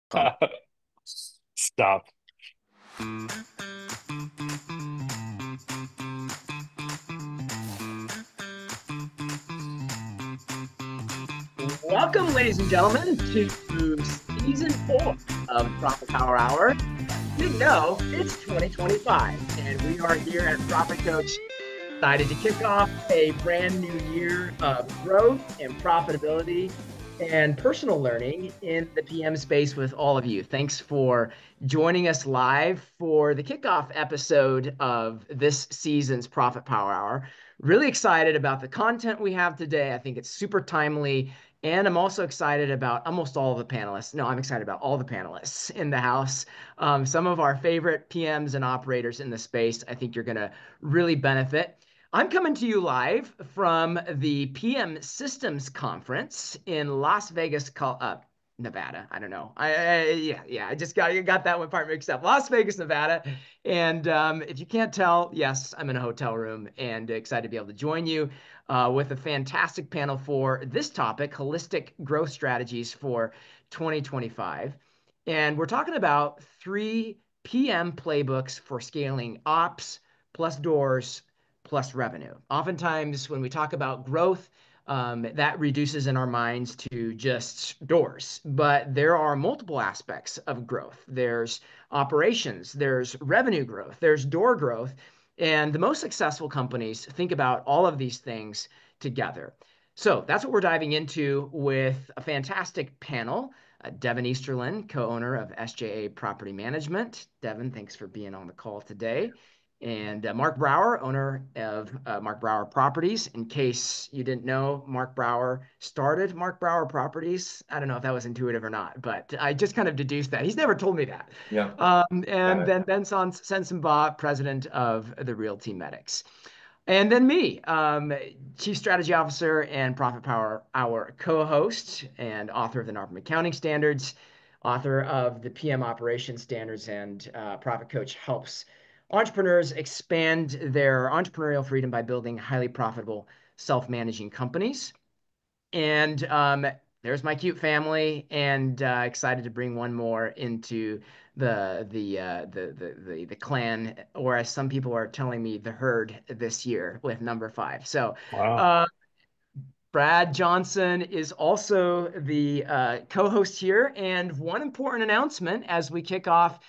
Come. Stop. Welcome, ladies and gentlemen, to season 4 of Profit Power Hour. You know, it's 2025, and we are here at Profit Coach, excited to kick off a brand new year of growth and profitability and personal learning in the PM space with all of you. Thanks for joining us live for the kickoff episode of this season's Profit Power Hour. Really excited about the content we have today. I think it's super timely. And I'm also excited about almost all of the panelists. No, I'm excited about all the panelists in the house. Some of our favorite PMs and operators in the space. I think you're going to really benefit. I'm coming to you live from the PM Systems Conference in Las Vegas, Nevada. I don't know. Yeah. I just got that one part mixed up. Las Vegas, Nevada. And if you can't tell, yes, I'm in a hotel room and excited to be able to join you with a fantastic panel for this topic: holistic growth strategies for 2025. And we're talking about 3 PM playbooks for scaling ops plus doors plus revenue. Oftentimes, when we talk about growth, that reduces in our minds to just doors. But there are multiple aspects of growth. There's operations, there's revenue growth, there's door growth. And the most successful companies think about all of these things together. So that's what we're diving into with a fantastic panel. Devin Easterlin, co-owner of SJA Property Management. Devin, thanks for being on the call today. And Mark Brower, owner of Mark Brower Properties. In case you didn't know, Mark Brower started Mark Brower Properties. I don't know if that was intuitive or not, but I just kind of deduced that. He's never told me that. Yeah, got And it. then Ben Sensenbaugh, president of the Realty Medics. And then me, Chief Strategy Officer and Profit Power Hour co-host and author of the NARPM Accounting Standards, author of the PM Operations Standards, and Profit Coach helps entrepreneurs expand their entrepreneurial freedom by building highly profitable, self-managing companies. And there's my cute family, and excited to bring one more into the clan, or as some people are telling me, the herd this year with number 5. So Wow. uh, Brad Johnson is also the co-host here, and one important announcement as we kick off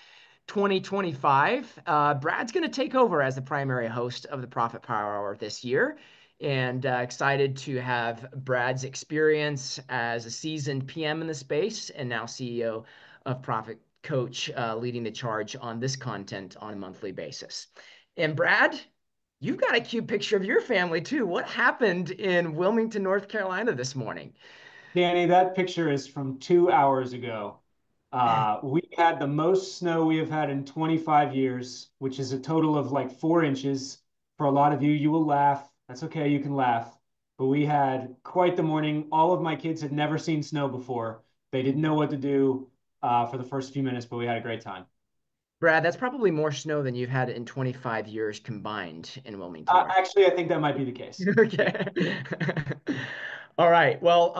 2025. Brad's going to take over as the primary host of the Profit Power Hour this year. And excited to have Brad's experience as a seasoned PM in the space and now CEO of Profit Coach, leading the charge on this content on a monthly basis. And Brad, you've got a cute picture of your family too. What happened in Wilmington, North Carolina this morning? Danny, that picture is from 2 hours ago. We had the most snow we have had in 25 years, which is a total of like 4 inches. For a lot of you, you will laugh. That's okay, you can laugh. But we had quite the morning. All of my kids had never seen snow before. They didn't know what to do for the first few minutes, but we had a great time. Brad, that's probably more snow than you've had in 25 years combined in Wilmington, North. Actually, I think that might be the case. Yeah. Okay. All right. Well,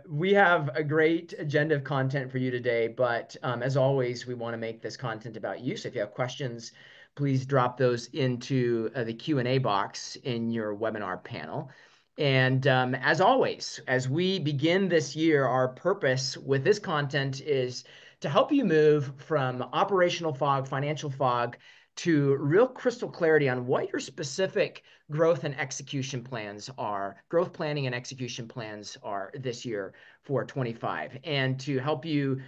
we have a great agenda of content for you today, but as always, we want to make this content about you. So if you have questions, please drop those into the Q&A box in your webinar panel. And as always, as we begin this year, our purpose with this content is to help you move from operational fog, financial fog, to real crystal clarity on what your specific growth and execution plans are, growth planning and execution plans are this year for 25, and to help you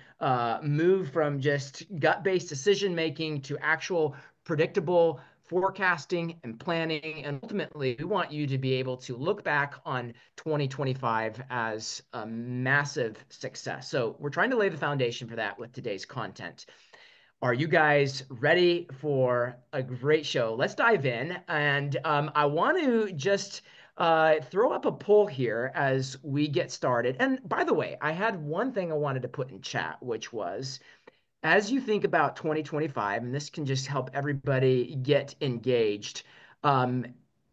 move from just gut-based decision making to actual predictable forecasting and planning. And ultimately, we want you to be able to look back on 2025 as a massive success. So we're trying to lay the foundation for that with today's content. Are you guys ready for a great show? Let's dive in. And I want to just throw up a poll here as we get started. And by the way, I had one thing I wanted to put in chat, which was as you think about 2025, and this can just help everybody get engaged, um,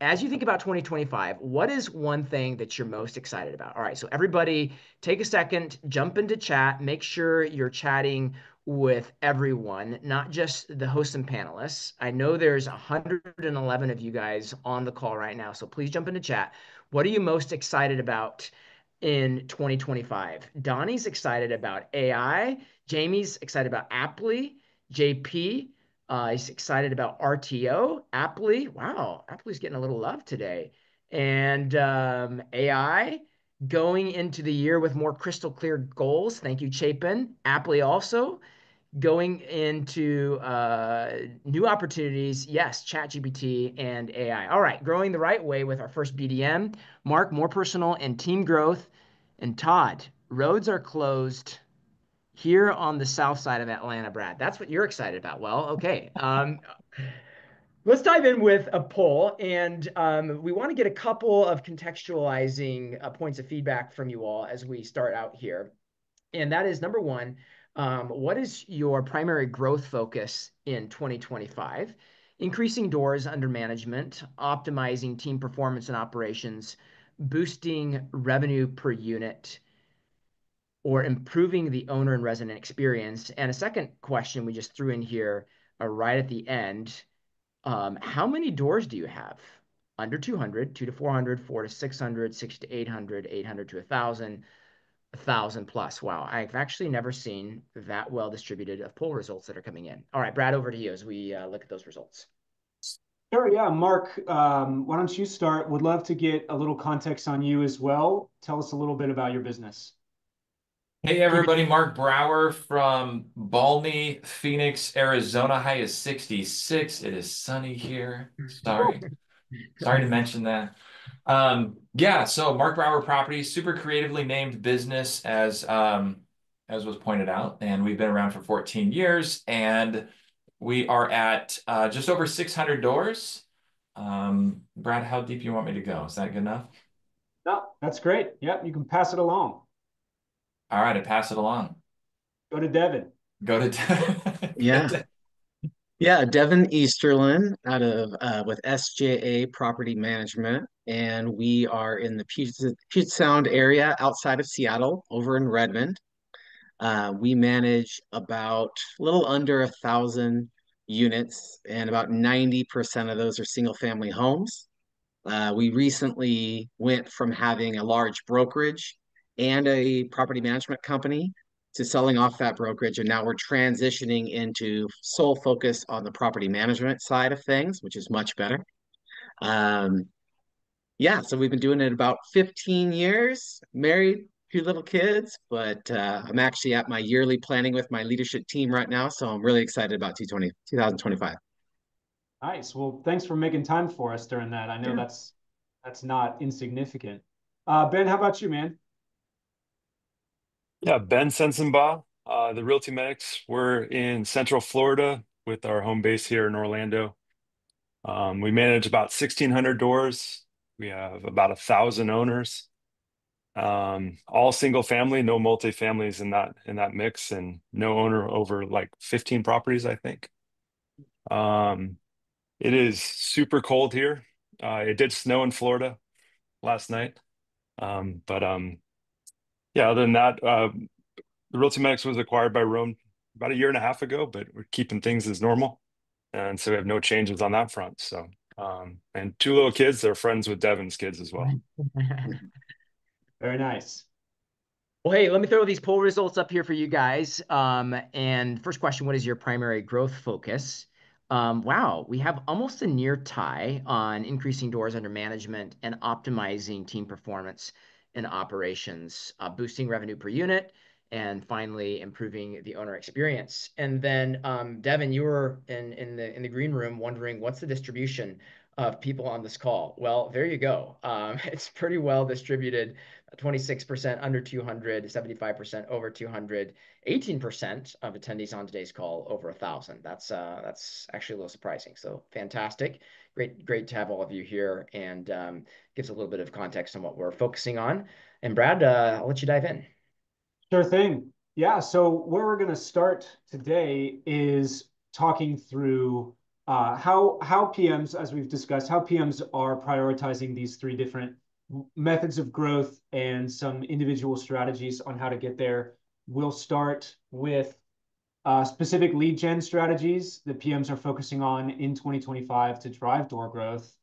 as you think about 2025, what is one thing that you're most excited about? All right, so everybody take a second, jump into chat, make sure you're chatting with everyone, not just the hosts and panelists. I know there's 111 of you guys on the call right now, so please jump into chat. What are you most excited about in 2025? Donnie's excited about AI. Jamie's excited about Apply. JP he's excited about RTO. Apply. Wow, Apply's getting a little love today. And AI going into the year with more crystal clear goals. Thank you, Chapin. Apply also going into new opportunities. Yes, ChatGPT and AI. All right, growing the right way with our first BDM. Mark, more personal and team growth. And Todd, roads are closed here on the south side of Atlanta, Brad. That's what you're excited about. Well, okay. Let's dive in with a poll, and we want to get a couple of contextualizing points of feedback from you all as we start out here. And that is number one, what is your primary growth focus in 2025? Increasing doors under management, optimizing team performance and operations, boosting revenue per unit, or improving the owner and resident experience? And a second question we just threw in here right at the end, how many doors do you have? Under 200, 2 to 400, 4 to 600, 6 to 800, 800 to 1,000, 1,000 plus. Wow, I've actually never seen that well distributed of poll results that are coming in. All right, Brad, over to you as we look at those results. Sure, yeah. Mark, why don't you start? Would love to get a little context on you as well. Tell us a little bit about your business. Hey everybody, Mark Brower from Balmy, Phoenix, Arizona. High is 66. It is sunny here. Sorry to mention that. Yeah, so Mark Brower Properties, super creatively named business as was pointed out, and we've been around for 14 years, and we are at just over 600 doors. Brad, how deep you want me to go? Is that good enough? No, that's great. Yep, you can pass it along. All right, I pass it along. Go to Devin. Go to Yeah. Yeah, Devin Easterlin out of with SJA Property Management, and we are in the Puget Sound area outside of Seattle, over in Redmond. We manage about a little under 1,000 units, and about 90% of those are single-family homes. We recently went from having a large brokerage and a property management company to selling off that brokerage, and now we're transitioning into sole focus on the property management side of things, which is much better. Yeah, so we've been doing it about 15 years, married, two little kids, but I'm actually at my yearly planning with my leadership team right now, so I'm really excited about 2025. Nice. Well, thanks for making time for us during that. I know Yeah. that's not insignificant. Ben, how about you, man? Yeah, Ben Sensenbaugh, the Realty Medics. We're in Central Florida with our home base here in Orlando. We manage about 1,600 doors. We have about 1,000 owners. All single family, no multifamilies in that mix, and no owner over like 15 properties, I think. It is super cold here. It did snow in Florida last night. But yeah, other than that, the Realty Medics was acquired by Rome about a year and a half ago, but we're keeping things as normal. And so we have no changes on that front. So, and two little kids, they're friends with Devin's kids as well. Very nice. Well, hey, let me throw these poll results up here for you guys. And first question, what is your primary growth focus? Wow, we have almost a near tie on increasing doors under management and optimizing team performance and operations, boosting revenue per unit, and finally improving the owner experience. And then, Devin, you were in the green room wondering what's the distribution of people on this call. Well, there you go. It's pretty well distributed. 26% under 200, 75% over 200, 18% of attendees on today's call over 1,000. That's actually a little surprising. So fantastic. Great to have all of you here, and gives a little bit of context on what we're focusing on. And Brad, I'll let you dive in. Sure thing. Yeah, so where we're going to start today is talking through how PMs, as we've discussed, how PMs are prioritizing these three different methods of growth and some individual strategies on how to get there. We'll start with specific lead gen strategies that PMs are focusing on in 2025 to drive door growth.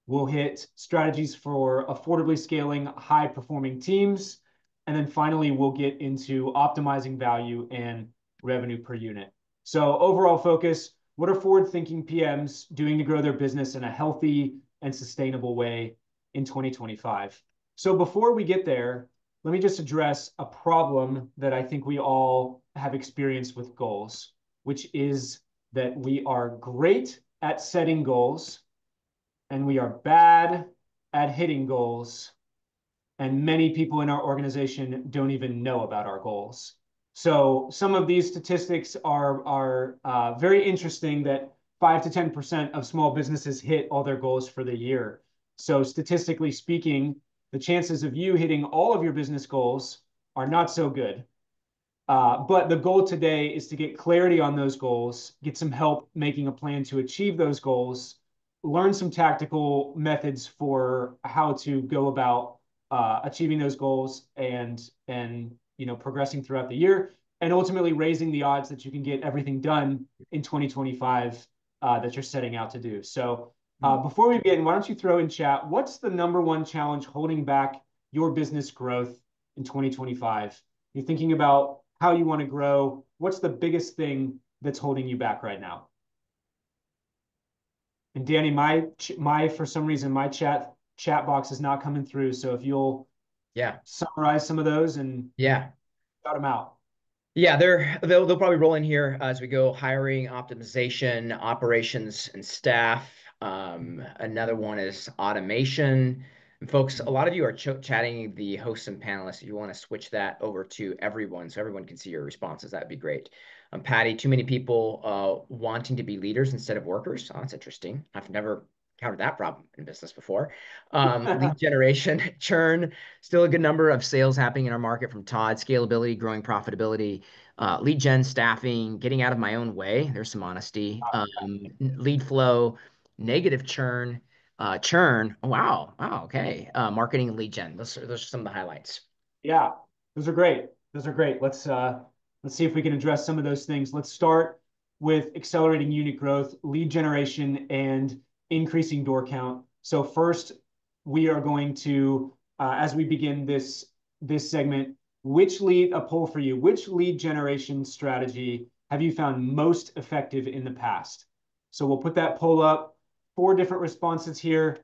We'll hit strategies for affordably scaling high-performing teams. And then finally, we'll get into optimizing value and revenue per unit. So overall focus, what are forward-thinking PMs doing to grow their business in a healthy and sustainable way in 2025? So before we get there, let me just address a problem that I think we all have experienced with goals, which is that we are great at setting goals and we are bad at hitting goals. And many people in our organization don't even know about our goals. So some of these statistics are very interesting, that 5 to 10% of small businesses hit all their goals for the year. So statistically speaking, the chances of you hitting all of your business goals are not so good. But the goal today is to get clarity on those goals, get some help making a plan to achieve those goals, learn some tactical methods for how to go about achieving those goals and progressing throughout the year, and ultimately raising the odds that you can get everything done in 2025 that you're setting out to do. So before we begin, why don't you throw in chat, what's the #1 challenge holding back your business growth in 2025? You're thinking about how you want to grow. What's the biggest thing that's holding you back right now? And Danny, for some reason, my chat box is not coming through. So if you'll summarize some of those and shout them out. Yeah, they'll probably roll in here as we go. Hiring, optimization, operations, and staff. Another one is automation. And folks, a lot of you are chatting the hosts and panelists. If you want to switch that over to everyone so everyone can see your responses, that'd be great. Patty, too many people wanting to be leaders instead of workers. Oh, that's interesting. I've never encountered that problem in business before. Lead generation, churn, still a good number of sales happening in our market from Todd. Scalability, growing profitability, lead gen, staffing, getting out of my own way. There's some honesty. Lead flow, negative churn, churn. Oh, wow. Okay. Marketing and lead gen. Those are some of the highlights. Yeah, those are great. Let's see if we can address some of those things. Let's start with accelerating unit growth, lead generation, and increasing door count. So first, we are going to, as we begin this segment, a poll for you. Which lead generation strategy have you found most effective in the past? So we'll put that poll up. 4 different responses here.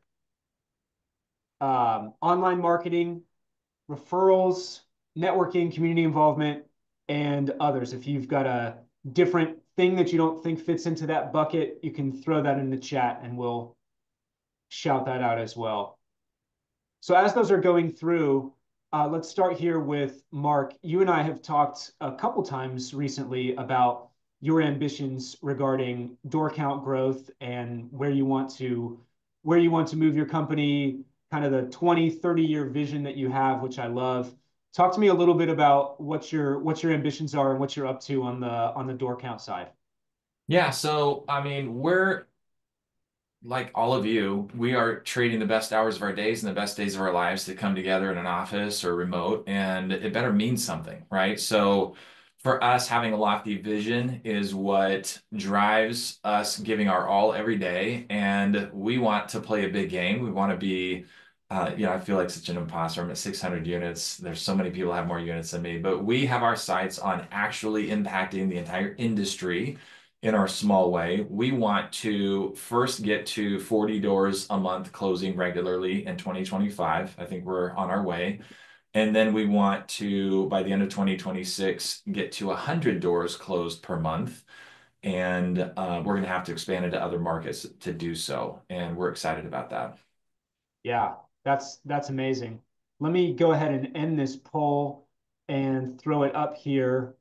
Online marketing, referrals, networking, community involvement, and others. If you've got a different thing that you don't think fits into that bucket, you can throw that in the chat and we'll shout that out as well. So as those are going through, let's start here with Mark. You and I have talked a couple times recently about your ambitions regarding door count growth and where you want to move your company, kind of the 20, 30-year vision that you have, which I love. Talk to me a little bit about what your ambitions are and what you're up to on the door count side. Yeah, so I mean, we're like all of you, we are trading the best hours of our days and the best days of our lives to come together in an office or remote, and it better mean something, right? So for us, having a lofty vision is what drives us giving our all every day, and we want to play a big game. We want to be, I feel like such an imposter. I'm at 600 units. There's so many people who have more units than me, but we have our sights on actually impacting the entire industry in our small way. We want to first get to 40 doors a month closing regularly in 2025. I think we're on our way. And then we want to, by the end of 2026, get to 100 doors closed per month. And we're going to have to expand into other markets to do so. And we're excited about that. Yeah, that's amazing. Let me go ahead and end this poll and throw it up here.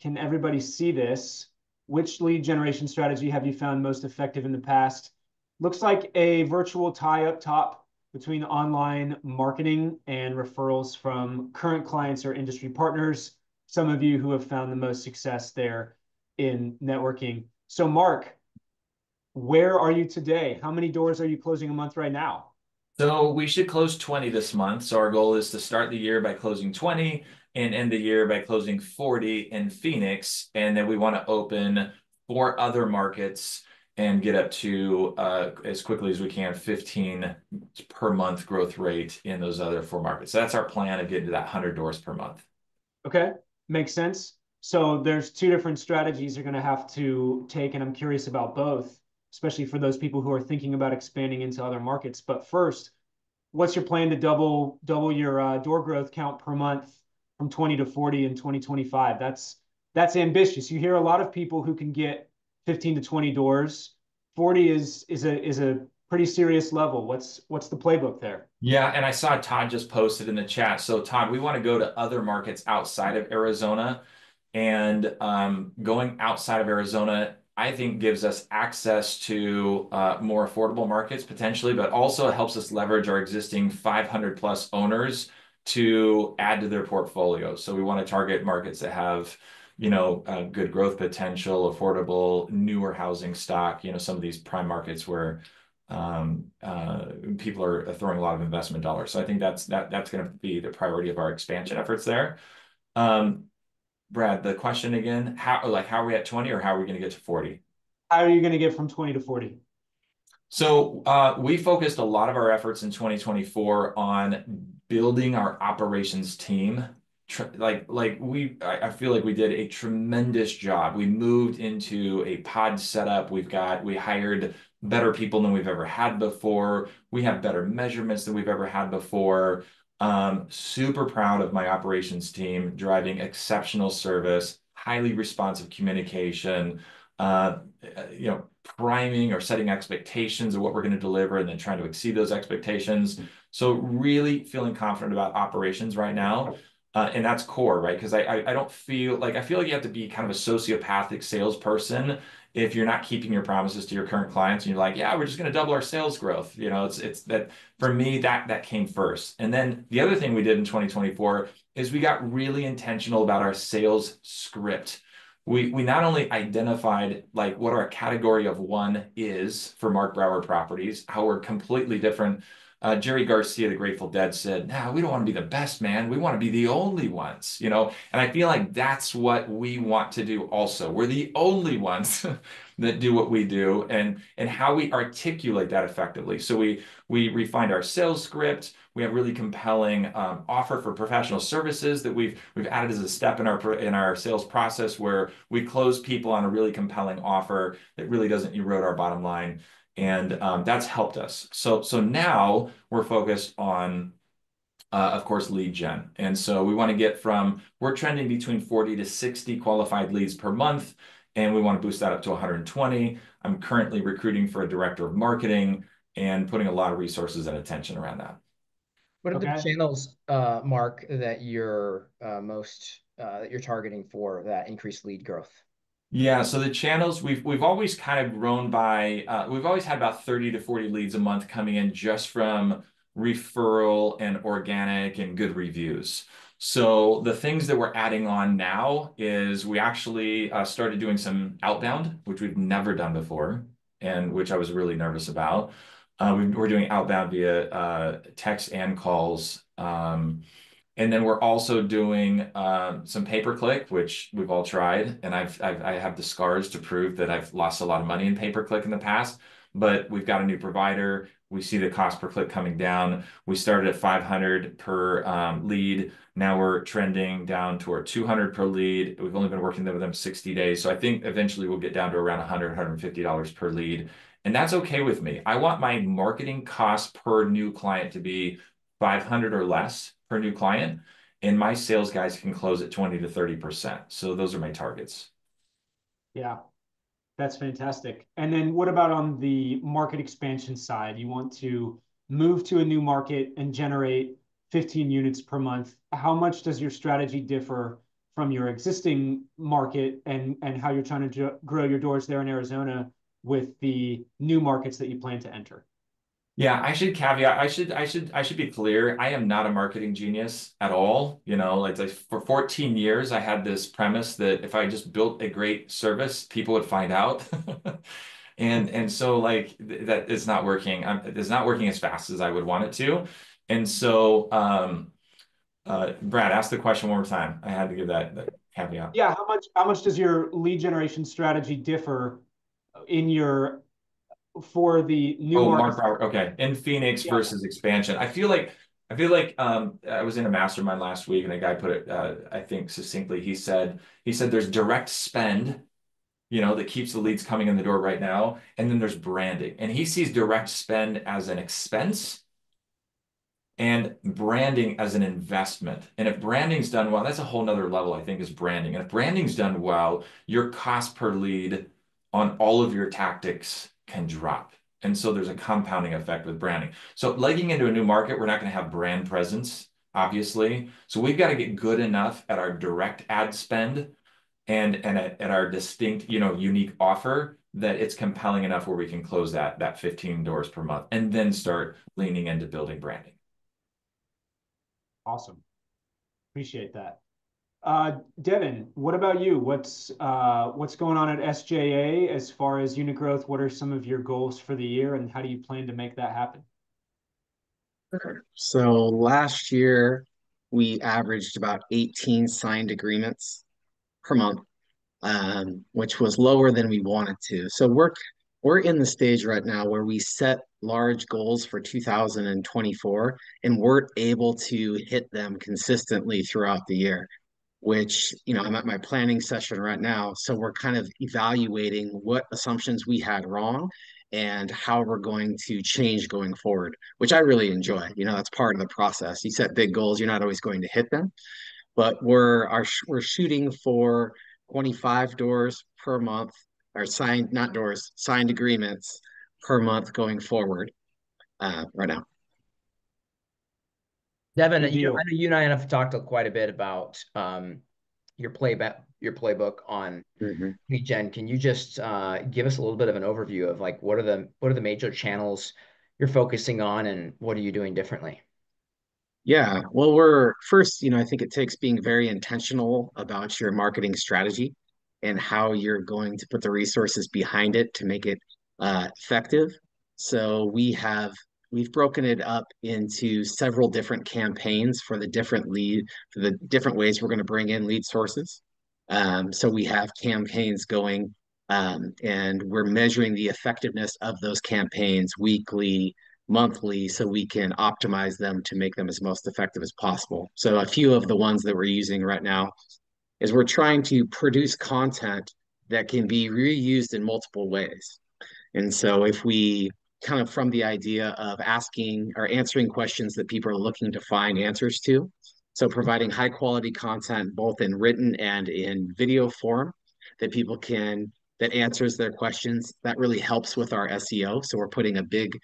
Can everybody see this? Which lead generation strategy have you found most effective in the past? Looks like a virtual tie up top between online marketing and referrals from current clients or industry partners. Some of you who have found the most success there in networking. So Mark, Where are you today? How many doors are you closing a month right now? So we should close 20 this month. So our goal is to start the year by closing 20 and end the year by closing 40 in Phoenix. And then we want to open 4 other markets and get up to as quickly as we can 15 per month growth rate in those other 4 markets. So that's our plan of getting to that 100 doors per month. Okay, makes sense. So there's 2 different strategies you're going to have to take, and I'm curious about both, especially for those people who are thinking about expanding into other markets. But first, what's your plan to double your door growth count per month from 20 to 40 in 2025? That's ambitious. You hear a lot of people who can get 15 to 20 doors. 40 is a pretty serious level. What's the playbook there? Yeah, and I saw Todd just posted in the chat. So Todd, we want to go to other markets outside of Arizona. And going outside of Arizona, I think gives us access to more affordable markets potentially, but also helps us leverage our existing 500 plus owners to add to their portfolio. So we want to target markets that have, good growth potential, affordable, newer housing stock, some of these prime markets where people are throwing a lot of investment dollars. So I think that's going to be the priority of our expansion efforts there. Brad, the question again, how are we at 20 or how are we going to get to 40? How are you going to get from 20 to 40? So we focused a lot of our efforts in 2024 on building our operations team. I feel like we did a tremendous job. We moved into a pod setup. We hired better people than we've ever had before. We have better measurements than we've ever had before. Super proud of my operations team driving exceptional service, highly responsive communication, priming or setting expectations of what we're going to deliver and then trying to exceed those expectations. So really feeling confident about operations right now. And that's core, right? Because I feel like you have to be kind of a sociopathic salesperson if you're not keeping your promises to your current clients and you're like, yeah, we're just going to double our sales growth. It's that for me, that came first. And then the other thing we did in 2024 is we got really intentional about our sales script. We not only identified like what our category of one is for Mark Brower properties, how we're completely different. Jerry Garcia, the Grateful Dead, said, "No, we don't want to be the best, man. We want to be the only ones, And I feel like that's what we want to do also. We're the only ones that do what we do and how we articulate that effectively. So we refined our sales script. We have really compelling offer for professional services that we've added as a step in our sales process where we close people on a really compelling offer that really doesn't erode our bottom line. And that's helped us. So now we're focused on, of course, lead gen. And so we want to we're trending between 40 to 60 qualified leads per month, and we want to boost that up to 120. I'm currently recruiting for a director of marketing and putting a lot of resources and attention around that. What are the channels, Mark, that you're that you're targeting for that increased lead growth? Yeah, so the channels we've always kind of grown by we've always had about 30 to 40 leads a month coming in just from referral and organic and good reviews. So the things that we're adding on now is we actually started doing some outbound, which we've never done before, and which I was really nervous about. We're doing outbound via text and calls. And then we're also doing some pay-per-click, which we've all tried, and I have the scars to prove that I've lost a lot of money in pay-per-click in the past. But we've got a new provider. We see the cost per click coming down. We started at 500 per lead. Now we're trending down to our 200 per lead. We've only been working with them 60 days, so I think eventually we'll get down to around $100, $150 per lead, and that's okay with me. I want my marketing cost per new client to be 500 or less per new client, and my sales guys can close at 20 to 30%. So those are my targets. Yeah, that's fantastic. And then what about on the market expansion side? You want to move to a new market and generate 15 units per month. How much does your strategy differ from your existing market and how you're trying to grow your doors there in Arizona with the new markets that you plan to enter? Yeah, I should caveat. I should be clear. I am not a marketing genius at all. Like for 14 years, I had this premise that if I just built a great service, people would find out. And so like that it's not working. It's not working as fast as I would want it to. And so Brad, ask the question one more time. I had to give that caveat. Yeah, how much does your lead generation strategy differ in your for the new Oh, markets? Mark Brower. Okay. In Phoenix Yeah. versus expansion. I feel like I was in a mastermind last week and a guy put it I think succinctly. He said there's direct spend, that keeps the leads coming in the door right now, and then there's branding. And he sees direct spend as an expense and branding as an investment. And if branding's done well, that's a whole nother level, I think, is branding. And if branding's done well, your cost per lead on all of your tactics can drop. And so there's a compounding effect with branding. So legging into a new market, we're not going to have brand presence, obviously. So we've got to get good enough at our direct ad spend and at our distinct, unique offer that it's compelling enough where we can close that 15 doors per month and then start leaning into building branding. Awesome. Appreciate that. Devin, what about you? What's going on at SJA as far as unit growth? What are some of your goals for the year, and how do you plan to make that happen? So last year we averaged about 18 signed agreements per month, which was lower than we wanted to. So we're in the stage right now where we set large goals for 2024 and we're able to hit them consistently throughout the year, which, I'm at my planning session right now. So we're kind of evaluating what assumptions we had wrong and how we're going to change going forward, which I really enjoy. That's part of the process. You set big goals, you're not always going to hit them, but we're shooting for 25 doors per month, or signed, not doors, signed agreements per month going forward, right now. Devin, Good I know deal. you and I have talked quite a bit about your playbook on Mhm. lead gen. Can you just give us a little bit of an overview of like what are the major channels you're focusing on and what are you doing differently? Yeah, well, we're first, I think it takes being very intentional about your marketing strategy and how you're going to put the resources behind it to make it effective. So we've broken it up into several different campaigns for the different ways we're going to bring in lead sources. So we have campaigns going, and we're measuring the effectiveness of those campaigns weekly, monthly, so we can optimize them to make them as most effective as possible. So a few of the ones that we're using right now is we're trying to produce content that can be reused in multiple ways. And so if we kind of from the idea of asking or answering questions that people are looking to find answers to, so providing high quality content both in written and in video form that people can that answers their questions, that really helps with our SEO. So we're putting a big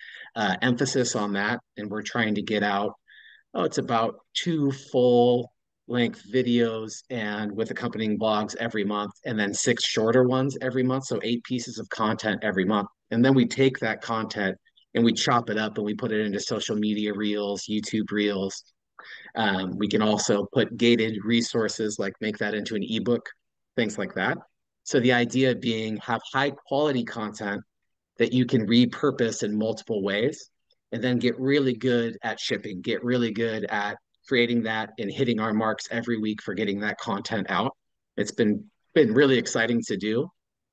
emphasis on that, and we're trying to get out, it's about two full length videos and with accompanying blogs every month, and then six shorter ones every month. So 8 pieces of content every month. And then we take that content and we chop it up and we put it into social media reels, YouTube reels. We can also put gated resources, like make that into an ebook, things like that. So the idea being have high quality content that you can repurpose in multiple ways and then get really good at shipping, get really good at creating that and hitting our marks every week for getting that content out. It's been really exciting to do.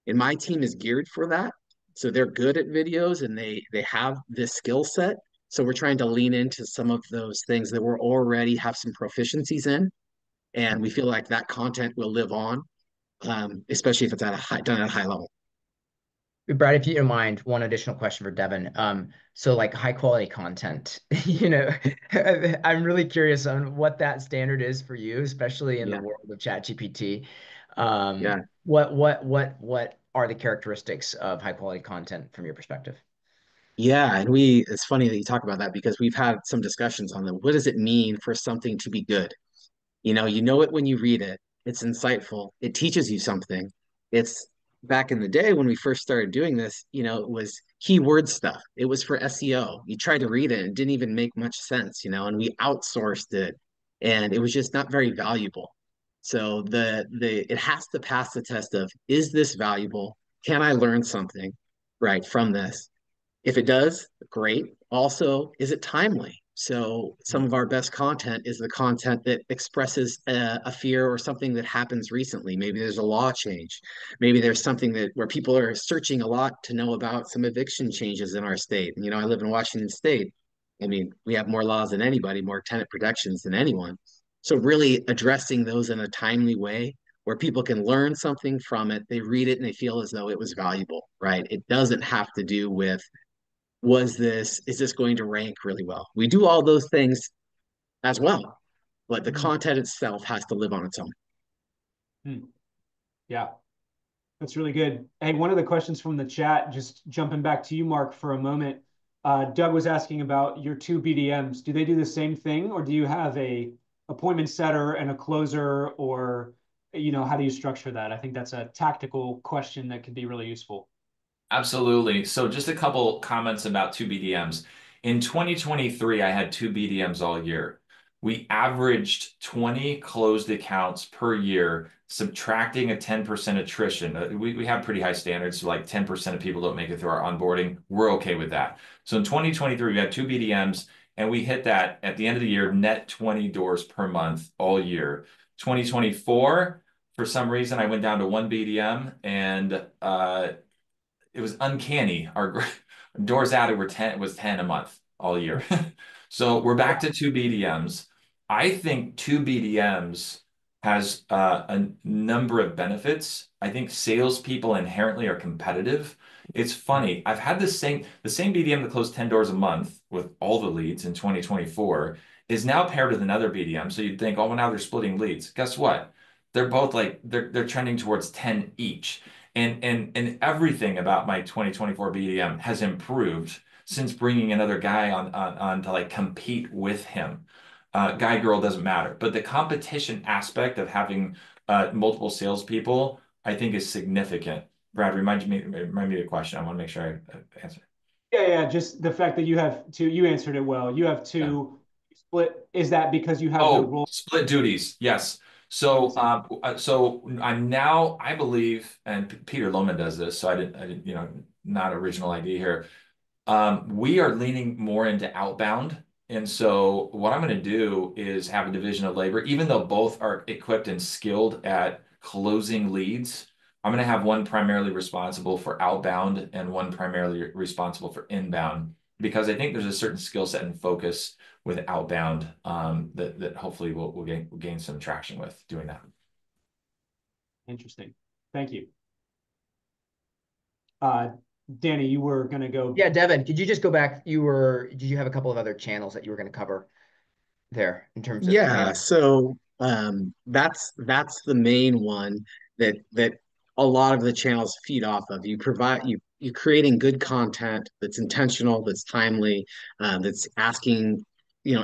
And my team is geared for that. So they're good at videos and they have this skill set. So we're trying to lean into some of those things that we're already have some proficiencies in. And we feel like that content will live on, especially if it's done at a high level. Brad, if you don't mind, one additional question for Devin. So like high quality content, I'm really curious on what that standard is for you, especially in the Yeah. world of ChatGPT. Yeah. What are the characteristics of high quality content from your perspective? Yeah, and it's funny that you talk about that because we've had some discussions on them. What does it mean for something to be good? You know it when you read it. It's insightful. It teaches you something. It's back in the day when we first started doing this, it was keyword stuff. It was for SEO. You tried to read it and it didn't even make much sense, and we outsourced it and it was just not very valuable. So it has to pass the test of, is this valuable? Can I learn something? right, from this? If it does, great. Also, is it timely? So some of our best content is the content that expresses a fear or something that happens recently. Maybe there's a law change. Maybe there's something that where people are searching a lot to know about some eviction changes in our state. You know, I live in Washington State. I mean, we have more laws than anybody, more tenant protections than anyone. So really addressing those in a timely way where people can learn something from it, they read it and they feel as though it was valuable, right? It doesn't have to do with is this going to rank really well? We do all those things as well, but the Mhm. content itself has to live on its own. Hmm. Yeah, that's really good. Hey, one of the questions from the chat, just jumping back to you, Mark, for a moment. Doug was asking about your two BDMs. Do they do the same thing, or do you have a appointment setter and a closer, or how do you structure that? I think that's a tactical question that could be really useful. Absolutely. So just a couple comments about two BDMs. In 2023, I had two BDMs all year. We averaged 20 closed accounts per year, subtracting a 10% attrition. We have pretty high standards, so like 10% of people don't make it through our onboarding. We're okay with that. So in 2023, we had two BDMs, and we hit that at the end of the year, net 20 doors per month all year. 2024, for some reason, I went down to one BDM, and it was uncanny. Our doors added were 10 was 10 a month all year. So we're back to two BDMs. I think two BDMs has a number of benefits. I think salespeople inherently are competitive. It's funny. I've had the same BDM that closed 10 doors a month with all the leads in 2024 is now paired with another BDM. So you'd think, oh, well, now they're splitting leads. Guess what? They're both like they're trending towards 10 each. And everything about my 2024 BDM has improved since bringing another guy on to like compete with him. Guy, girl doesn't matter, but the competition aspect of having multiple salespeople, I think, is significant. Brad, remind me of the question. I want to make sure I answer. Yeah, just the fact that you have two, you answered it well. You have Yeah. two split. Is that because you have the Oh, role split duties. Yes. at the So, same? I'm now, I believe, and Peter Lohman does this, so I didn't, not original idea here. We are leaning more into outbound. And so what I'm going to do is have a division of labor, even though both are equipped and skilled at closing leads. I'm going to have one primarily responsible for outbound and one primarily responsible for inbound, because I think there's a certain skill set and focus with outbound that hopefully we'll gain some traction with doing that. Interesting. Thank you. Uh, Danny, you were going to go. Yeah, Devin, could you just go back? Did you have a couple of other channels that you were going to cover there in terms of Yeah, management? so that's the main one that a lot of the channels feed off of. You creating good content that's intentional, that's timely, that's asking,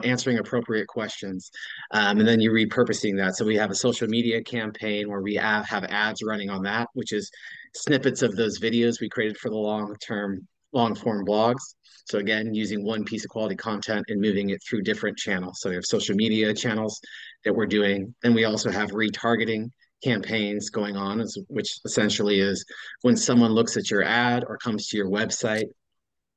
answering appropriate questions, and then you're repurposing that. So we have a social media campaign where we have ads running on that, which is snippets of those videos we created for the long form blogs. So again, using one piece of quality content and moving it through different channels. So we have social media channels that we're doing. Then we also have retargeting campaigns going on, which essentially is when someone looks at your ad or comes to your website,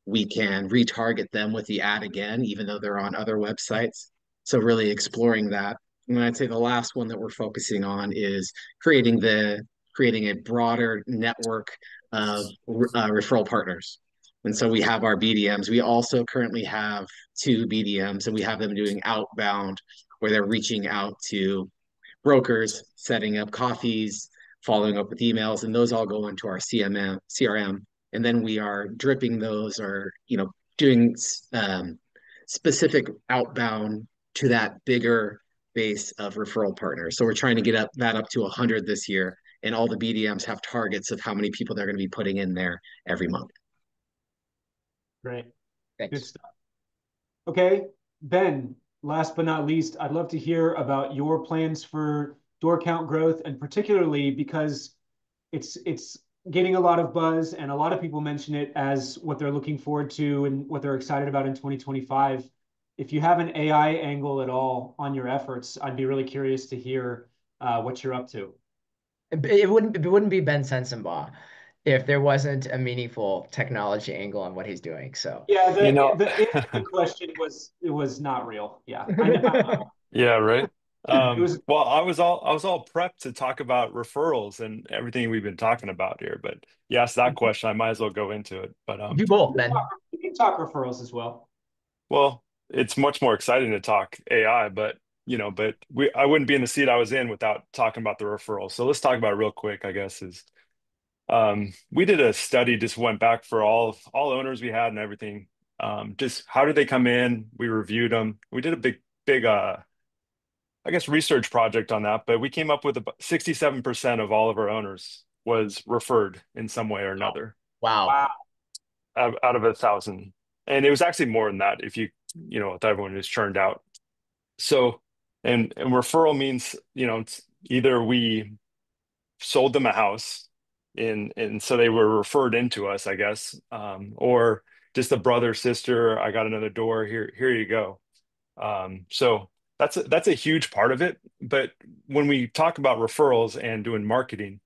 we can retarget them with the ad again, even though they're on other websites. So really exploring that. And I'd say the last one that we're focusing on is creating a broader network of referral partners. And so we have our BDMs. We also currently have two BDMs, and we have them doing outbound, where they're reaching out to brokers, setting up coffees, following up with emails, and those all go into our CRM. And then we are dripping those or, doing specific outbound to that bigger base of referral partners. So we're trying to get up to 100 this year, and all the BDMs have targets of how many people they're going to be putting in there every month. Great. Good Thanks. stuff. Okay, Ben, last but not least, I'd love to hear about your plans for door count growth, and particularly because it's getting a lot of buzz and a lot of people mention it as what they're looking forward to and what they're excited about in 2025. If you have an AI angle at all on your efforts, I'd be really curious to hear what you're up to. It wouldn't be Ben Sensenbaugh. if there wasn't a meaningful technology angle on what he's doing. So Yeah, You know, the answer to the question was it was not real. Yeah, I yeah, right. it was. Well, I was all prepped to talk about referrals and everything we've been talking about here, but you asked that question, I might as well go into it. But do both, Ben. You can talk referrals as well. well, it's much more exciting to talk AI, but but I wouldn't be in the seat I was in without talking about the referrals. So let's talk about it real quick, I guess, is we did a study, just went back for all owners we had and everything. Just how did they come in? We reviewed them. We did a big I guess research project on that, but we came up with about 67% of all of our owners was referred in some way or another Wow. Wow. out of 1,000. And it was actually more than that if if everyone is churned out. So, and referral means, it's either we sold them a house and so they were referred into us, I guess, or just a brother, sister, I got another door, here you go. So that's a huge part of it. But when we talk about referrals and doing marketing,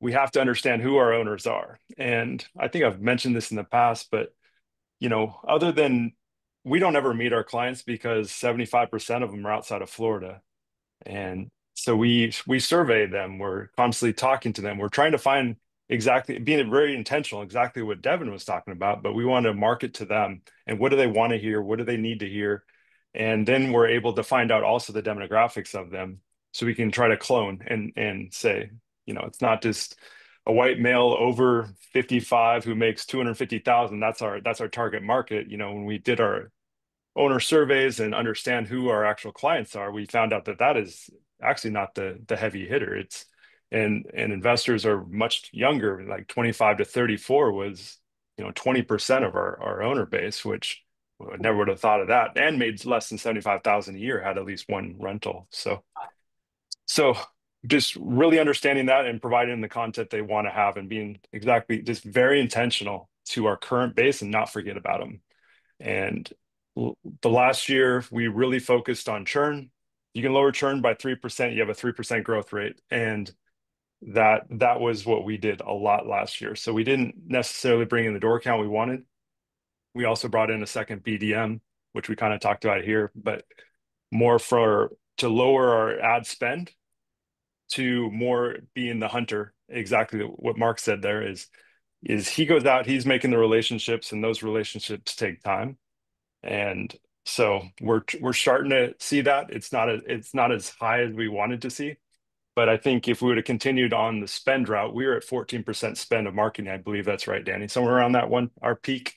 we have to understand who our owners are. And I think I've mentioned this in the past, but other than we don't ever meet our clients because 75% of them are outside of Florida. And so we survey them. We're constantly talking to them. We're trying to find exactly, being very intentional, exactly what Devin was talking about, but we want to market to them. And what do they want to hear? What do they need to hear? And then we're able to find out also the demographics of them so we can try to clone and say, it's not just a white male over 55 who makes 250,000. That's our target market. When we did our owner surveys and understand who our actual clients are, we found out that that is actually not the heavy hitter. And investors are much younger, like 25 to 34 was 20% of our owner base, which I never would have thought of that, and made less than 75,000 a year, had at least one rental. So just really understanding that and providing the content they want to have and being exactly just very intentional to our current base and not forget about them. And the last year, we really focused on churn. You can lower churn by 3%, you have a 3% growth rate. And that was what we did a lot last year. So we didn't necessarily bring in the door count we wanted. We also brought in a second BDM, which we kind of talked about here, but more to lower our ad spend to more being the hunter. Exactly what Mark said there is he goes out, he's making the relationships, and those relationships take time. And so we're starting to see that it's not as high as we wanted to see. But I think if we would have continued on the spend route, we were at 14% spend of marketing. I believe that's right, Danny. Somewhere around that one, our peak,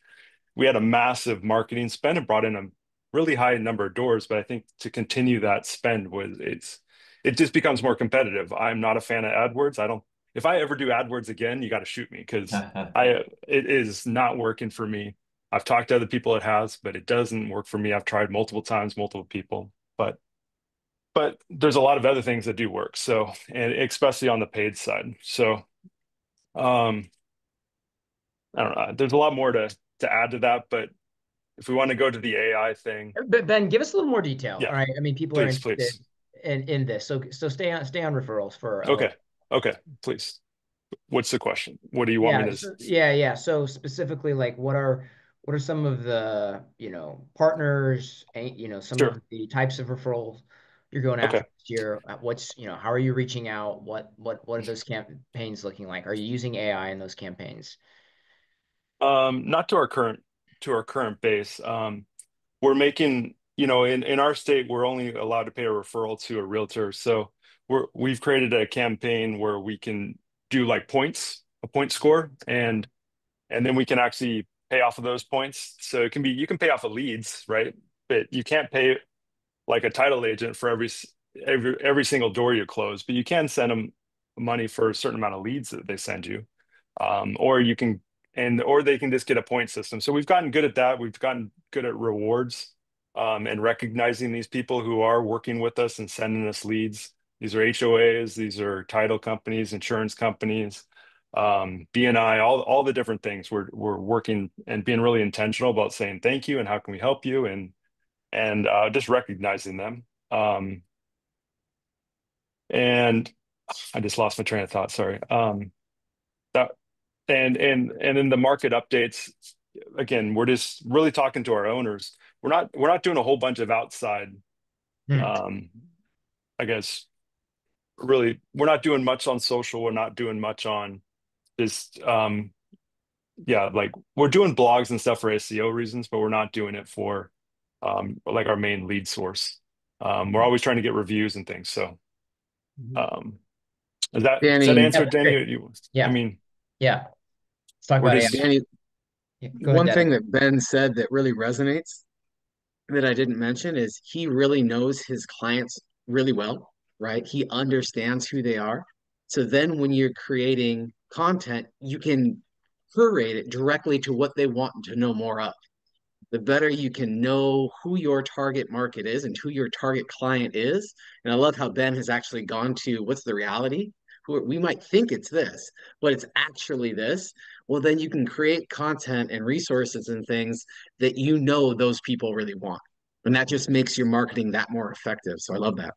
we had a massive marketing spend and brought in a really high number of doors. But I think to continue that spend it just becomes more competitive. I'm not a fan of AdWords. If I ever do AdWords again, you got to shoot me because it is not working for me. I've talked to other people it has, but it doesn't work for me. I've tried multiple times, multiple people, but there's a lot of other things that do work. So, and especially on the paid side. So, I don't know. There's a lot more to add to that, but if we want to go to the AI thing, But Ben, give us a little more detail. yeah, All right. I mean, people are please, interested please. in this. So stay on referrals for a Okay, little. okay, please. What's the question? What do you want me Yeah, to? yeah. So specifically, like, what are some of the partners and some Sure. of the types of referrals you're going Okay. after this year? What's how are you reaching out? What are those campaigns looking like? Are you using AI in those campaigns? Not to our current base. We're making, in our state, we're only allowed to pay a referral to a realtor. So we've created a campaign where we can do like points, a point score, and then we can actually pay off of those points. So you can pay off of leads, right? But you can't pay like a title agent for every single door you close, but you can send them money for a certain amount of leads that they send you. Or you can or they can just get a point system. So we've gotten good at that. We've gotten good at rewards, and recognizing these people who are working with us and sending us leads. These are HOAs, these are title companies, insurance companies, BNI, all the different things. We're working and being really intentional about saying thank you and how can we help you, and just recognizing them. And I just lost my train of thought. Sorry. That and then the market updates, again, we're just really talking to our owners. We're not doing a whole bunch of outside, Hmm. I guess, really, we're not doing much on social. We're not doing much on just, yeah, like we're doing blogs and stuff for SEO reasons, but we're not doing it for like our main lead source. We're always trying to get reviews and things. So, um, does that Danny, Yeah, answer, that's Danny? great. I Yeah, mean, yeah. Let's talk we're about AI. just, Danny, Yeah, go ahead, one Devin. thing that Ben said that really resonates that I didn't mention is he really knows his clients really well, right? He understands who they are. So then when you're creating content, you can curate it directly to what they want to know more of. The better you can know who your target market is and who your target client is. And I love how Ben has actually gone to what's the reality? We might think it's this, but it's actually this. Well, then you can create content and resources and things that you know those people really want. And that just makes your marketing that more effective. So I love that.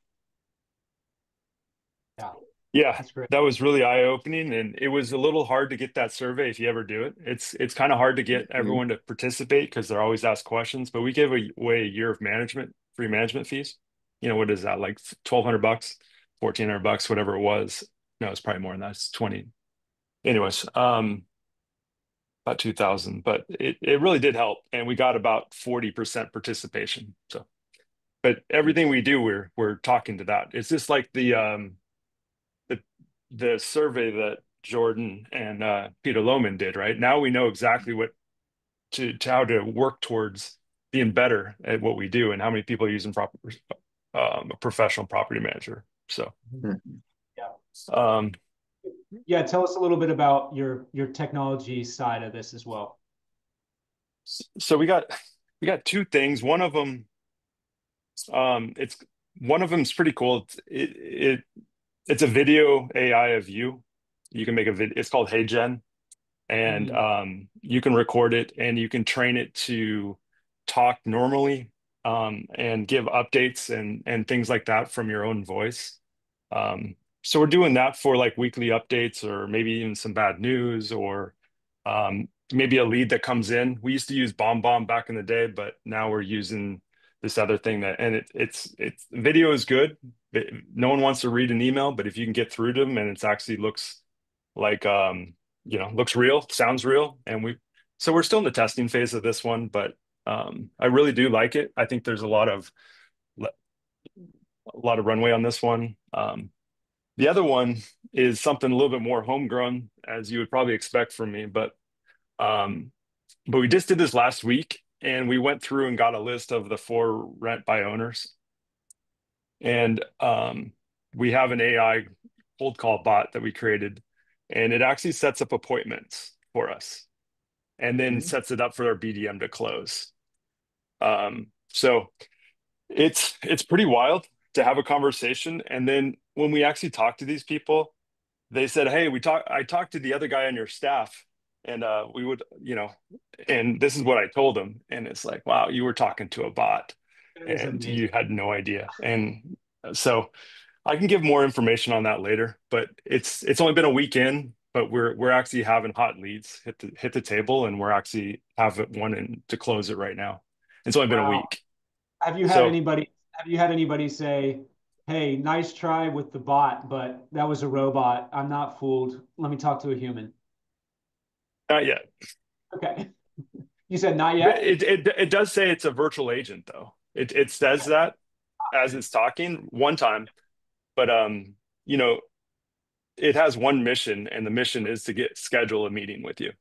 Yeah, yeah, that's great. that was really eye-opening, and it was a little hard to get that survey if you ever do it. It's kind of hard to get Mhm. everyone to participate because they're always asked questions, but we give away a year of free management fees. What is that, like $1,200, $1,400, whatever it was. No, it's probably more than that. It's 20. Anyways, about 2,000, but it really did help, and we got about 40% participation. So, but everything we do, we're talking to that. It's just like the the survey that Jordan and Peter Lohman did, right? Now we know exactly what to how to work towards being better at what we do and how many people are using a professional property manager. So, Mhm. Yeah. um, Yeah, tell us a little bit about your technology side of this as well. so we got two things. It's one of them's pretty cool. It's a video AI of you. You can make a video. It's called HeyGen, and Mm, you can record it and you can train it to talk normally, and give updates and things like that from your own voice. So we're doing that for like weekly updates or maybe even some bad news or maybe a lead that comes in. We used to use BombBomb back in the day, but now we're using this other thing and it's video is good. No one wants to read an email, but if you can get through to them and it's actually looks like looks real, sounds real, so we're still in the testing phase of this one, but I really do like it. I think there's a lot of runway on this one. The other one is something a little bit more homegrown, as you would probably expect from me, but we just did this last week, and we went through and got a list of the four rent by owners, and we have an AI cold call bot that we created, and it actually sets up appointments for us, and then mhm. sets it up for our BDM to close. So it's pretty wild to have a conversation, and then when we actually talk to these people, they said, "Hey, I talked to the other guy on your staff, and we would, and this is what I told him." And it's like, wow, you were talking to a bot, That is and amazing. you had no idea. And so I can give more information on that later, but it's only been a week in, but we're actually having hot leads hit the table, and we're actually have one in to close it right now. It's only been a Wow. week. Have you had So anybody have you had anybody say, "Hey, nice try with the bot, but that was a robot. I'm not fooled. Let me talk to a human." not yet. Okay. You said not But yet? it does say it's a virtual agent though. It says that as it's talking one time, but you know, it has one mission, and the mission is to schedule a meeting with you.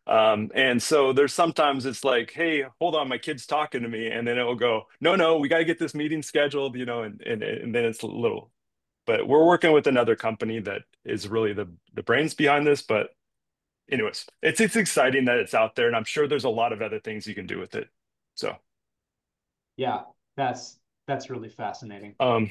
And so there's sometimes it's like, hey, hold on, my kid's talking to me, and then it will go, no, no, we got to get this meeting scheduled, and then it's a little. But we're working with another company that is really the brains behind this. But anyways, it's exciting that it's out there, and I'm sure there's a lot of other things you can do with it. So, Yeah, that's really fascinating. um,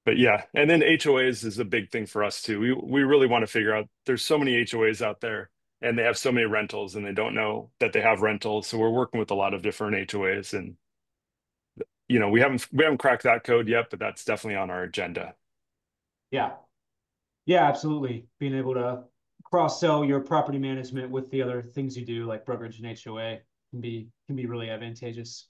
but yeah, and then HOAs is a big thing for us too. We really want to figure out. There's so many HOAs out there, and they have so many rentals, and they don't know that they have rentals. So we're working with a lot of different HOAs, and we haven't cracked that code yet, but that's definitely on our agenda. Yeah. Yeah, absolutely. Being able to cross-sell your property management with the other things you do, like brokerage and HOA, can be really advantageous.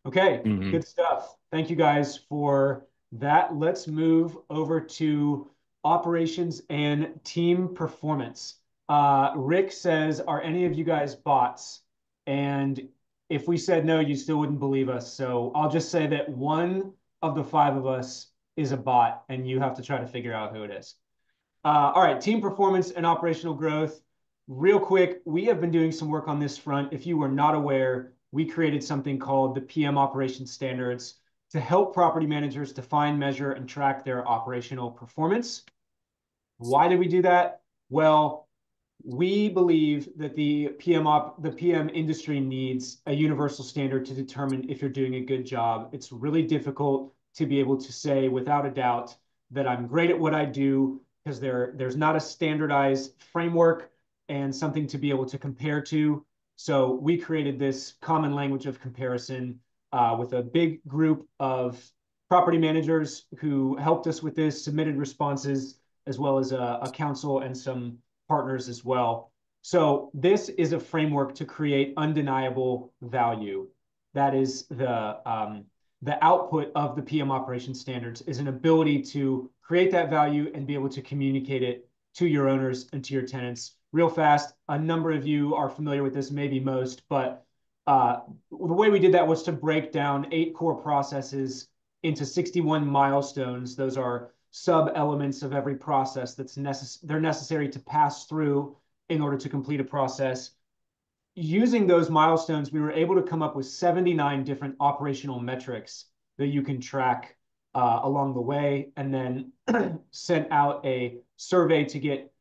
Okay, Mhm. good stuff. Thank you guys for that. Let's move over to operations and team performance. Rick says, are any of you guys bots? And if we said no, you still wouldn't believe us. So I'll just say that one of the five of us is a bot, and you have to try to figure out who it is. All right, team performance and operational growth. Real quick, we have been doing some work on this front. If you were not aware, we created something called the PM Operations Standards to help property managers define, measure, and track their operational performance. Why did we do that? Well, we believe that the PM industry needs a universal standard to determine if you're doing a good job. It's really difficult to be able to say without a doubt that I'm great at what I do, because there's not a standardized framework and something to be able to compare to. So we created this common language of comparison with a big group of property managers who helped us with this, submitted responses, as well as a council and some partners as well. So this is a framework to create undeniable value. That is the output of the PM operations standards, is an ability to create that value and be able to communicate it to your owners and to your tenants. Real fast, a number of you are familiar with this, maybe most, but the way we did that was to break down 8 core processes into 61 milestones. Those are sub-elements of every process they're necessary to pass through in order to complete a process. Using those milestones, we were able to come up with 79 different operational metrics that you can track along the way, and then sent out a survey to get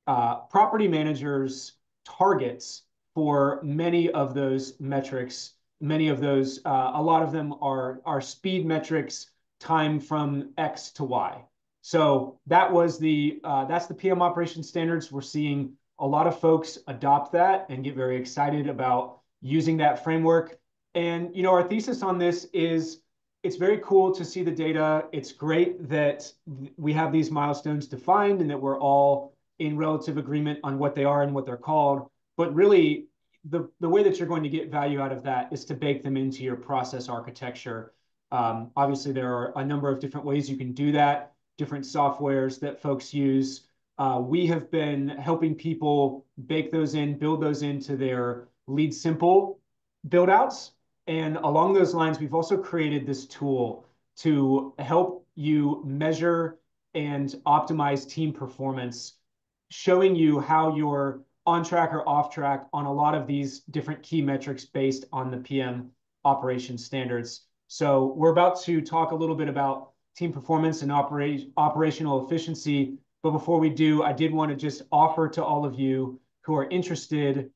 property managers targets for many of those metrics. Many of those, a lot of them are speed metrics, time from X to Y. So that's the PM operations standards. We're seeing a lot of folks adopt that and get very excited about using that framework. And our thesis on this is, it's very cool to see the data. It's great that we have these milestones defined and that we're all in relative agreement on what they are and what they're called. But really, the way that you're going to get value out of that is to bake them into your process architecture. Obviously, there are a number of different ways you can do that, different softwares that folks use. We have been helping people bake those in, build those into their Lead Simple build outs. And along those lines, we've also created this tool to help you measure and optimize team performance, showing you how you're on track or off track on a lot of these different key metrics based on the PM operations standards. So we're about to talk a little bit about team performance and operational efficiency. But before we do, I did want to just offer to all of you who are interested,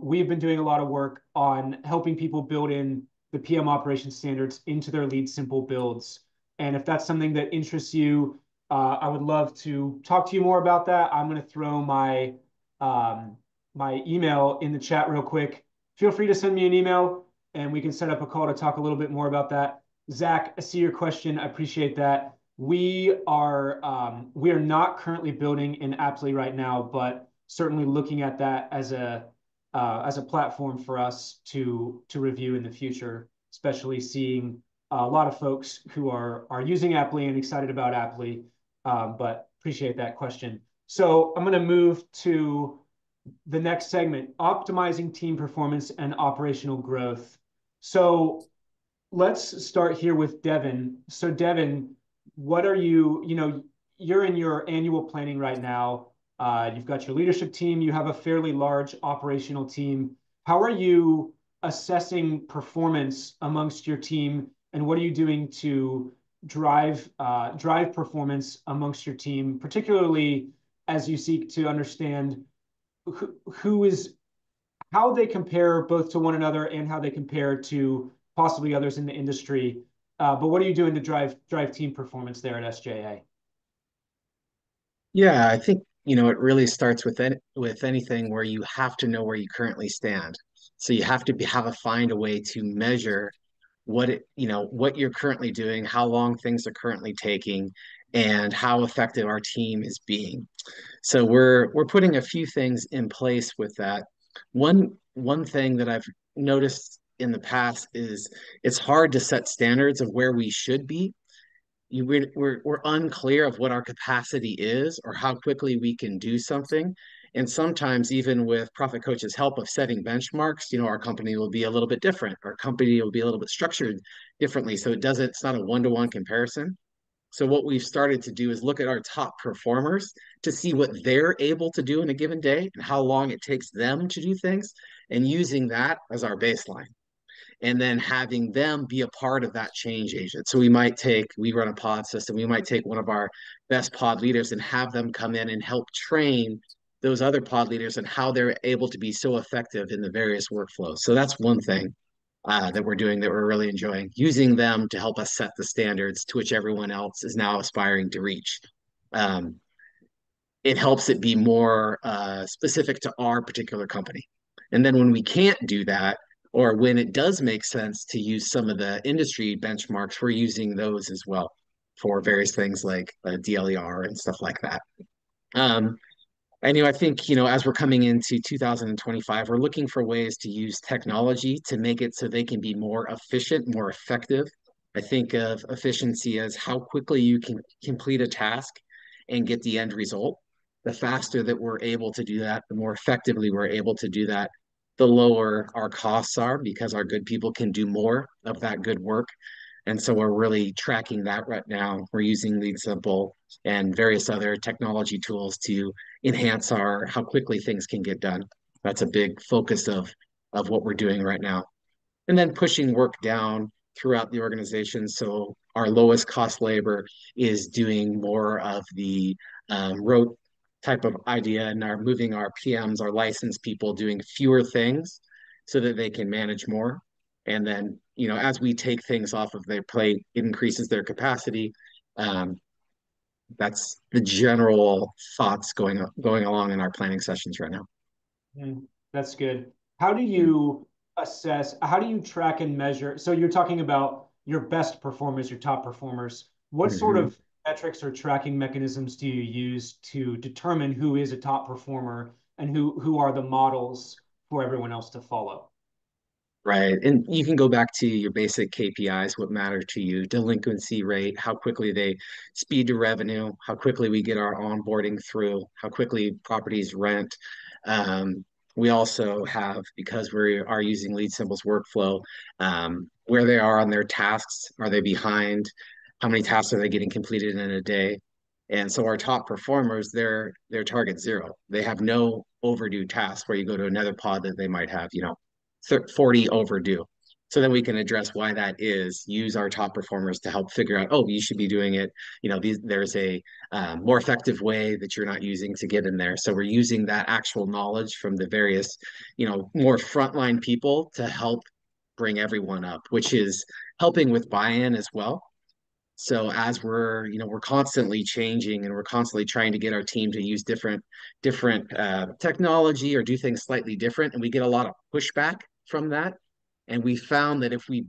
we've been doing a lot of work on helping people build in the PM operations standards into their Lead Simple builds. And if that's something that interests you, I would love to talk to you more about that. I'm going to throw my my email in the chat real quick. Feel free to send me an email and we can set up a call to talk a little bit more about that. Zach, I see your question. I appreciate that. We are not currently building in Apply right now, but certainly looking at that as a platform for us to review in the future, especially seeing a lot of folks who are using Apply and excited about Apply. But appreciate that question. So I'm going to move to the next segment, optimizing team performance and operational growth. So let's start here with Devin. So Devin, what are you're in your annual planning right now. You've got your leadership team. You have a fairly large operational team. How are you assessing performance amongst your team, and what are you doing to drive performance amongst your team, particularly as you seek to understand how they compare both to one another and how they compare to possibly others in the industry. But what are you doing to drive team performance there at SJA? Yeah, I think, it really starts with anything where you have to know where you currently stand. So you have to find a way to measure what you're currently doing, how long things are currently taking, and how effective our team is being. So we're putting a few things in place with that. One thing that I've noticed in the past is it's hard to set standards of where we should be. We're unclear of what our capacity is or how quickly we can do something. And sometimes even with Profit Coach's help of setting benchmarks, our company will be a little bit different. Our company will be a little bit structured differently. So it's not a one-to-one comparison. So what we've started to do is look at our top performers to see what they're able to do in a given day and how long it takes them to do things, and using that as our baseline. And then having them be a part of that change agent. So we run a pod system. We might take one of our best pod leaders and have them come in and help train those other pod leaders and how they're able to be so effective in the various workflows. So that's one thing that we're doing that we're really enjoying, using them to help us set the standards to which everyone else is now aspiring to reach. Um, it helps it be more specific to our particular company. And then when we can't do that, or when it does make sense to use some of the industry benchmarks, we're using those as well for various things like DLER and stuff like that. Um, I think, as we're coming into 2025, we're looking for ways to use technology to make it so they can be more efficient, more effective. I think of efficiency as how quickly you can complete a task and get the end result. The faster that we're able to do that, the more effectively we're able to do that, the lower our costs are because our good people can do more of that good work. And so we're really tracking that right now. We're using Lead Simple and various other technology tools to enhance how quickly things can get done. That's a big focus of what we're doing right now. And then pushing work down throughout the organization. So our lowest cost labor is doing more of the rote type of idea, and are moving our PMs, our licensed people, doing fewer things so that they can manage more. And then, as we take things off of their plate, it increases their capacity. Um, that's the general thoughts going along in our planning sessions right now. That's good. How do you how do you track and measure? So you're talking about your best performers, your top performers. What sort of metrics or tracking mechanisms do you use to determine who is a top performer and who are the models for everyone else to follow? Right. And you can go back to your basic KPIs, what matter to you, delinquency rate, how quickly they speed to revenue, how quickly we get our onboarding through, how quickly properties rent. We also have, because we are using Lead Simple's workflow, where they are on their tasks. Are they behind? How many tasks are they getting completed in a day? And so our top performers, they're target zero. They have no overdue tasks, where you go to another pod that they might have, 40 overdue. So then we can address why that is, use our top performers to help figure out, oh, you should be doing it. There's a more effective way that you're not using to get in there. So we're using that actual knowledge from the various, more frontline people to help bring everyone up, which is helping with buy-in as well. So as we're constantly changing, and we're constantly trying to get our team to use different technology or do things slightly different, and we get a lot of pushback from that. And we found that if we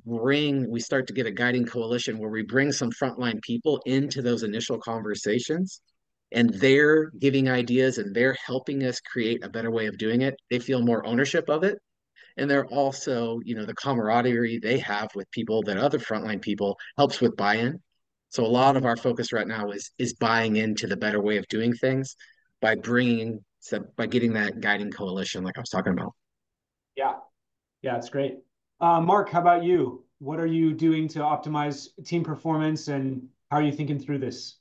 start to get a guiding coalition where we bring some frontline people into those initial conversations, and they're giving ideas and they're helping us create a better way of doing it, they feel more ownership of it. And they're also, the camaraderie they have with people, that other frontline people, helps with buy-in. So a lot of our focus right now is buying into the better way of doing things by getting that guiding coalition like I was talking about. Yeah. Yeah, it's great. Mark, how about you? What are you doing to optimize team performance, and how are you thinking through this?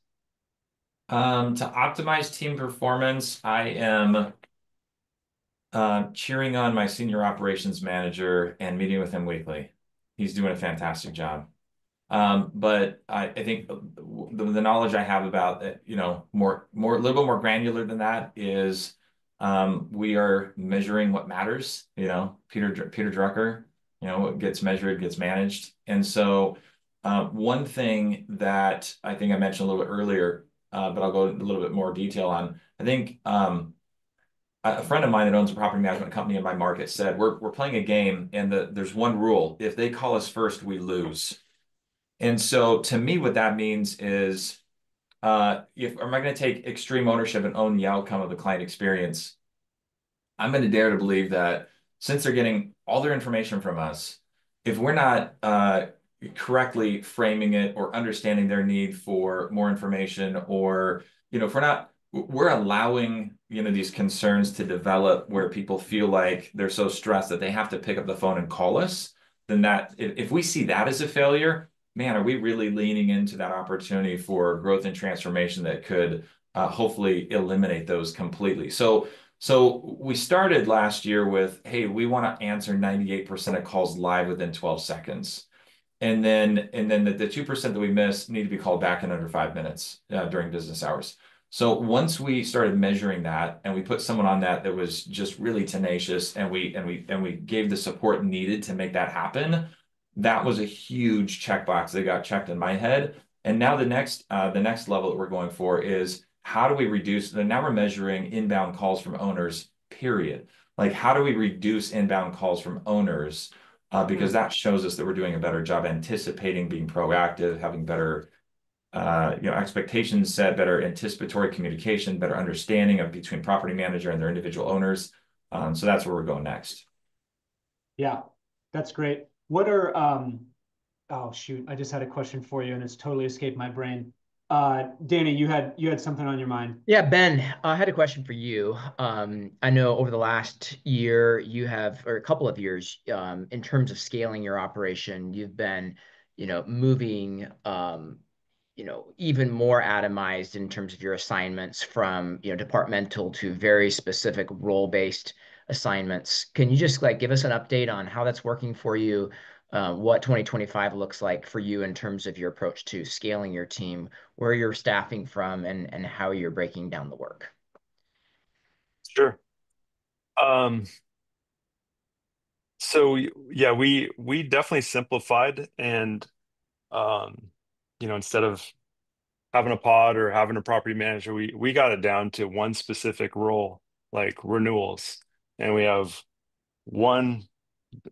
To optimize team performance, I am cheering on my senior operations manager and meeting with him weekly. He's doing a fantastic job. But I think the knowledge I have about it, a little bit more granular than that is we are measuring what matters. Peter Drucker, what gets measured gets managed. And so one thing that I think I mentioned a little bit earlier, but I'll go into a little bit more detail on. I think a friend of mine that owns a property management company in my market said, we're playing a game, and there's one rule: if they call us first, we lose. And so to me, what that means is if am I going to take extreme ownership and own the outcome of the client experience, I'm going to dare to believe that since they're getting all their information from us, if we're not correctly framing it or understanding their need for more information, or if we're allowing these concerns to develop where people feel like they're so stressed that they have to pick up the phone and call us, then that if we see that as a failure, man, are we really leaning into that opportunity for growth and transformation that could hopefully eliminate those completely. So we started last year with, hey, we want to answer 98% of calls live within 12 seconds. And then the 2% that we miss need to be called back in under 5 minutes during business hours. So once we started measuring that and we put someone on that was just really tenacious, and we gave the support needed to make that happen, that was a huge checkbox that got checked in my head. And now the next level that we're going for is, how do we reduce, and now we're measuring inbound calls from owners, period. Like, how do we reduce inbound calls from owners? Because that shows us that we're doing a better job anticipating, being proactive, having better expectations set, better anticipatory communication, better understanding of between property manager and their individual owners. So that's where we're going next. Yeah, that's great. What are oh shoot, I just had a question for you and it's totally escaped my brain. Danny, you had something on your mind. Yeah, Ben, I had a question for you. I know over the last year or a couple of years, in terms of scaling your operation, you've been, moving, even more atomized in terms of your assignments from, departmental to very specific role-based assignments. Can you just give us an update on how that's working for you? What 2025 looks like for you in terms of your approach to scaling your team, where you're staffing from, and how you're breaking down the work. Sure. So yeah, we definitely simplified, and instead of having a pod or having a property manager, we got it down to one specific role, like renewals. And we have one,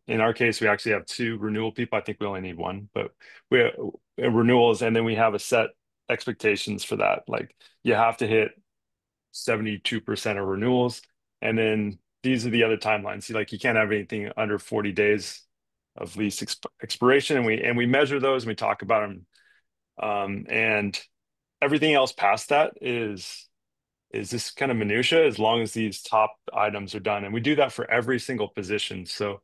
in our case, we actually have two renewal people. I think we only need one, but we have renewals, and then we have a set expectations for that. Like, you have to hit 72% of renewals, and then these are the other timelines. Like, you can't have anything under 40 days of lease expiration, and we measure those and we talk about them. And everything else past that is this kind of minutia, as long as these top items are done. And we do that for every single position. So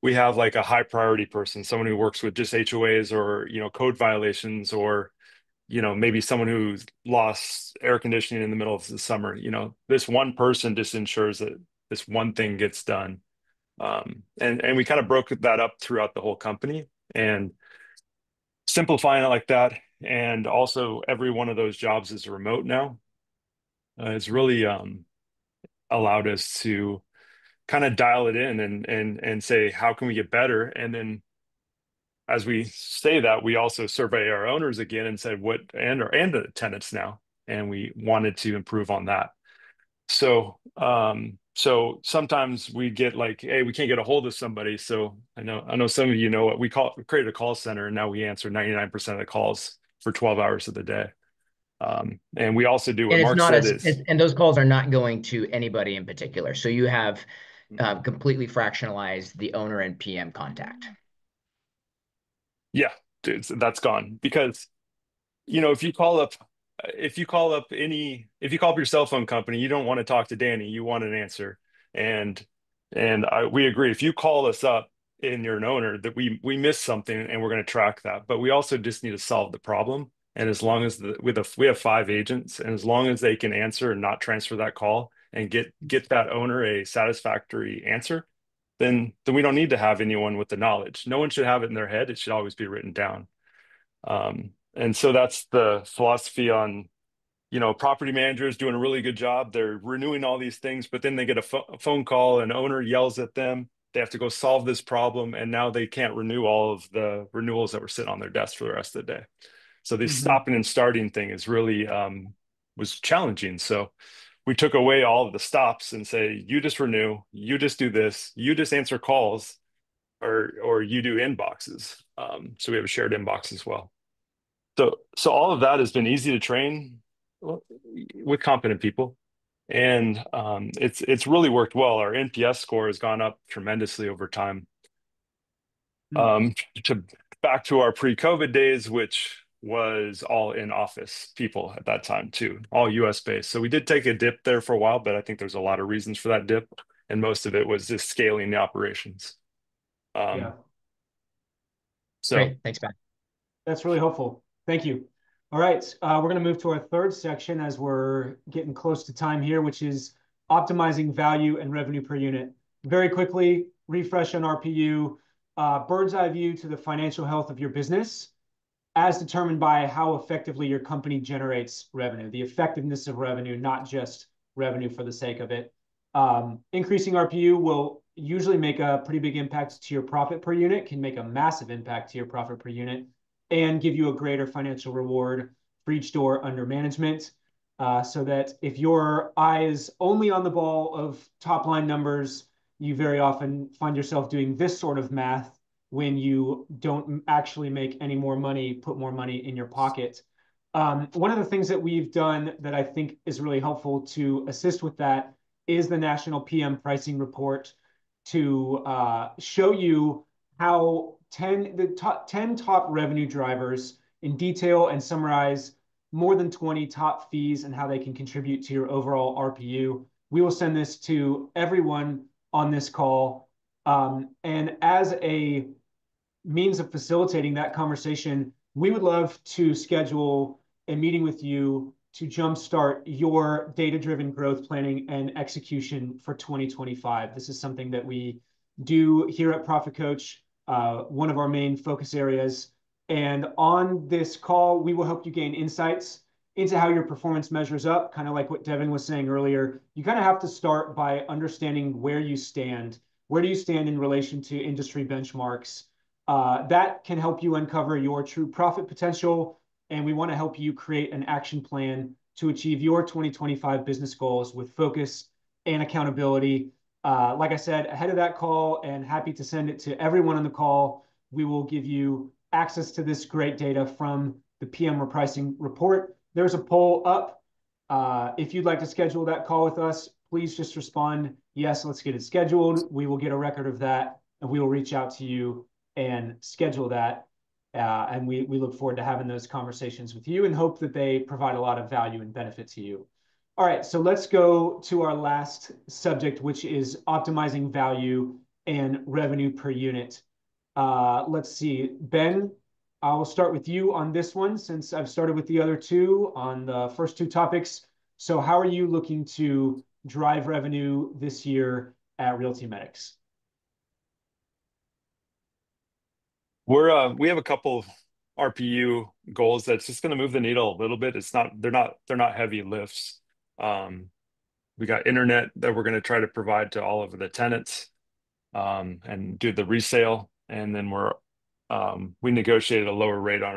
we have like a high priority person, someone who works with just HOAs or code violations, or maybe someone who's lost air conditioning in the middle of the summer. This one person just ensures that this one thing gets done. And we kind of broke that up throughout the whole company, and simplifying it like that. And also, every one of those jobs is remote now. It's really allowed us to kind of dial it in and say, how can we get better? And then as we say that, we also survey our owners again and said and the tenants now, and we wanted to improve on that. So sometimes we get like, hey, we can't get a hold of somebody. So I know some of what we created a call center, and now we answer 99% of the calls for 12 hours of the day. And we also do what Mark said is, and those calls are not going to anybody in particular. So you have completely fractionalized the owner and PM contact. Yeah, dude, that's gone. Because if you call up your cell phone company, you don't want to talk to Danny, you want an answer. And we agree, if you call us up and you're an owner, that we missed something, and we're going to track that. But we also just need to solve the problem. And as long as we have 5 agents, and as long as they can answer and not transfer that call and get that owner a satisfactory answer, then we don't need to have anyone with the knowledge. No one should have it in their head. It should always be written down. And so that's the philosophy on, property managers doing a really good job. They're renewing all these things, but then they get a phone call, an owner yells at them. They have to go solve this problem, and now they can't renew all of the renewals that were sitting on their desk for the rest of the day. So the stopping and starting thing is really was challenging. So we took away all of the stops and say, you just renew, you just do this, you just answer calls, or you do inboxes. So we have a shared inbox as well. So all of that has been easy to train with competent people, and it's really worked well. Our NPS score has gone up tremendously over time. Hmm. To back to our pre-COVID days, which was all in office people at that time too, all US based. So we did take a dip there for a while, but I think there's a lot of reasons for that dip, and most of it was just scaling the operations. Yeah, So Great. Thanks, Ben. that's really helpful. Thank you. All right, we're going to move to our third section as we're getting close to time here, which is optimizing value and revenue per unit. Very quickly, refresh on RPU, bird's eye view to the financial health of your business, as determined by how effectively your company generates revenue, the effectiveness of revenue, not just revenue for the sake of it. Increasing RPU will usually make a pretty big impact to your profit per unit, can make a massive impact to your profit per unit, and give you a greater financial reward for each door under management. So that if your eye is only on the ball of top line numbers, you very often find yourself doing this sort of math when you don't actually make any more money, put more money in your pocket. One of the things that we've done that I think is really helpful to assist with that is the National PM Pricing Report to show you how 10 top revenue drivers in detail and summarize more than 20 top fees and how they can contribute to your overall RPU. We will send this to everyone on this call. And as a means of facilitating that conversation, we would love to schedule a meeting with you to jumpstart your data-driven growth planning and execution for 2025. This is something that we do here at Profit Coach, one of our main focus areas. And on this call, we will help you gain insights into how your performance measures up, kind of like what Devin was saying earlier. You kind of have to start by understanding where you stand. Where do you stand in relation to industry benchmarks? That can help you uncover your true profit potential, and we want to help you create an action plan to achieve your 2025 business goals with focus and accountability. Like I said, ahead of that call, and happy to send it to everyone on the call, we will give you access to this great data from the PM Repricing Report. There's a poll up. If you'd like to schedule that call with us, please just respond, yes, let's get it scheduled. We will get a record of that, and we will reach out to you and schedule that. And we look forward to having those conversations with you and hope that they provide a lot of value and benefit to you. All right, so let's go to our last subject, which is optimizing value and revenue per unit. Let's see, Ben, I will start with you on this one since I've started with the other two on the first two topics. So how are you looking to drive revenue this year at RealtyMedics? we have a couple of RPU goals that's just going to move the needle a little bit. They're not heavy lifts. We got internet that we're going to try to provide to all of the tenants, and do the resale. And then we negotiated a lower rate on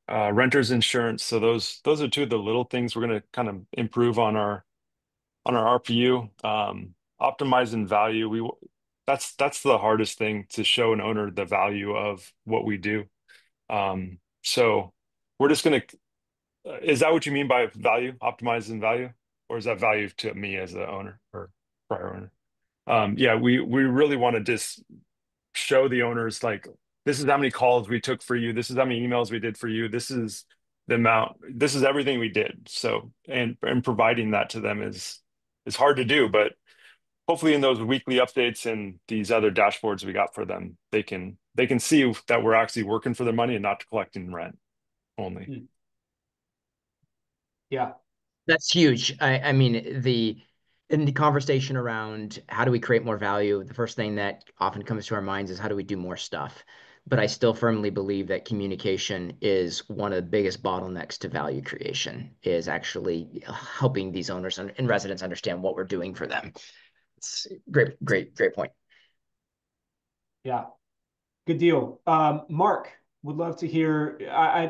our renters insurance. So those are two of the little things we're going to kind of improve on our RPU. Optimizing value, that's the hardest thing, to show an owner the value of what we do. So we're just going to, is that what you mean by value, optimizing value? Or is that value to me as the owner or prior owner? Yeah, we really want to just show the owners, like, this is how many calls we took for you. This is how many emails we did for you. This is the amount, this is everything we did. So, and providing that to them is hard to do, but hopefully in those weekly updates and these other dashboards we got for them, they can see that we're actually working for their money and not collecting rent only. Yeah. That's huge. I mean, in the conversation around how do we create more value, the first thing that often comes to our minds is how do we do more stuff? But I still firmly believe that communication is one of the biggest bottlenecks to value creation, is actually helping these owners and residents understand what we're doing for them. It's great point. Yeah, good deal. Mark, would love to hear,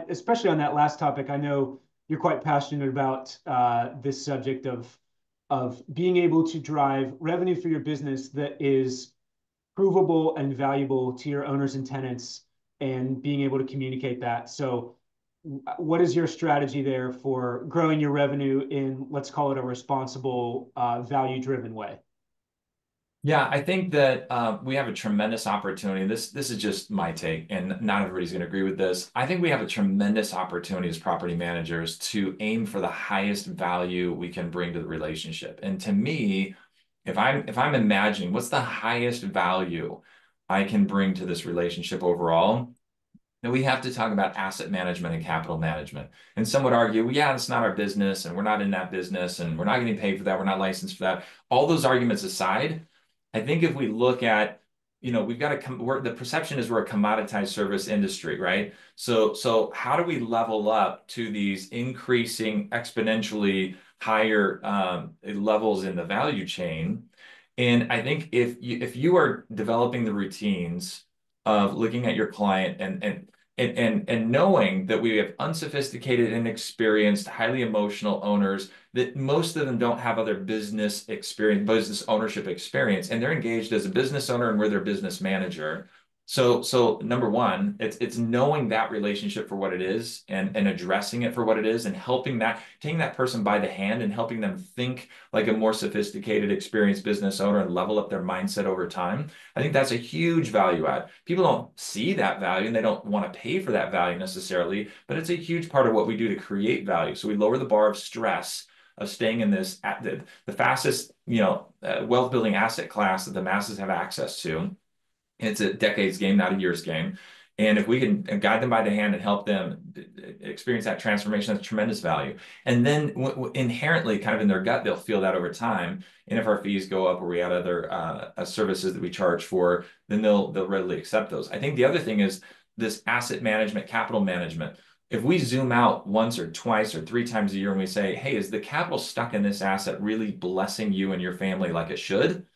especially on that last topic. I know you're quite passionate about this subject of being able to drive revenue for your business that is provable and valuable to your owners and tenants, and being able to communicate that. So what is your strategy there for growing your revenue in, let's call it a responsible, value-driven way? Yeah, I think that we have a tremendous opportunity. This is just my take, and not everybody's going to agree with this. I think we have a tremendous opportunity as property managers to aim for the highest value we can bring to the relationship. And to me, if I'm imagining what's the highest value I can bring to this relationship overall, then we have to talk about asset management and capital management. And some would argue, well, yeah, that's not our business, and we're not in that business, and we're not getting paid for that, we're not licensed for that. All those arguments aside, I think if we look at, we've got to the perception is we're a commoditized service industry, right? So how do we level up to these increasing exponentially higher levels in the value chain? And I think if you are developing the routines of looking at your client and knowing that we have unsophisticated, inexperienced, highly emotional owners, that most of them don't have other business experience, business ownership experience, and they're engaged as a business owner and we're their business manager. So number one, it's knowing that relationship for what it is and addressing it for what it is and taking that person by the hand and helping them think like a more sophisticated, experienced business owner and level up their mindset over time. I think that's a huge value add. People don't see that value and they don't want to pay for that value necessarily, but it's a huge part of what we do to create value. So we lower the bar of stress of staying in this the fastest, wealth building asset class that the masses have access to. It's a decades game, not a years game. And if we can guide them by the hand and help them experience that transformation, that's tremendous value. And then inherently, kind of in their gut, they'll feel that over time. And if our fees go up or we add other services that we charge for, then they'll readily accept those. I think the other thing is this asset management, capital management. If we zoom out once or twice or three times a year and we say, hey, is the capital stuck in this asset really blessing you and your family like it should?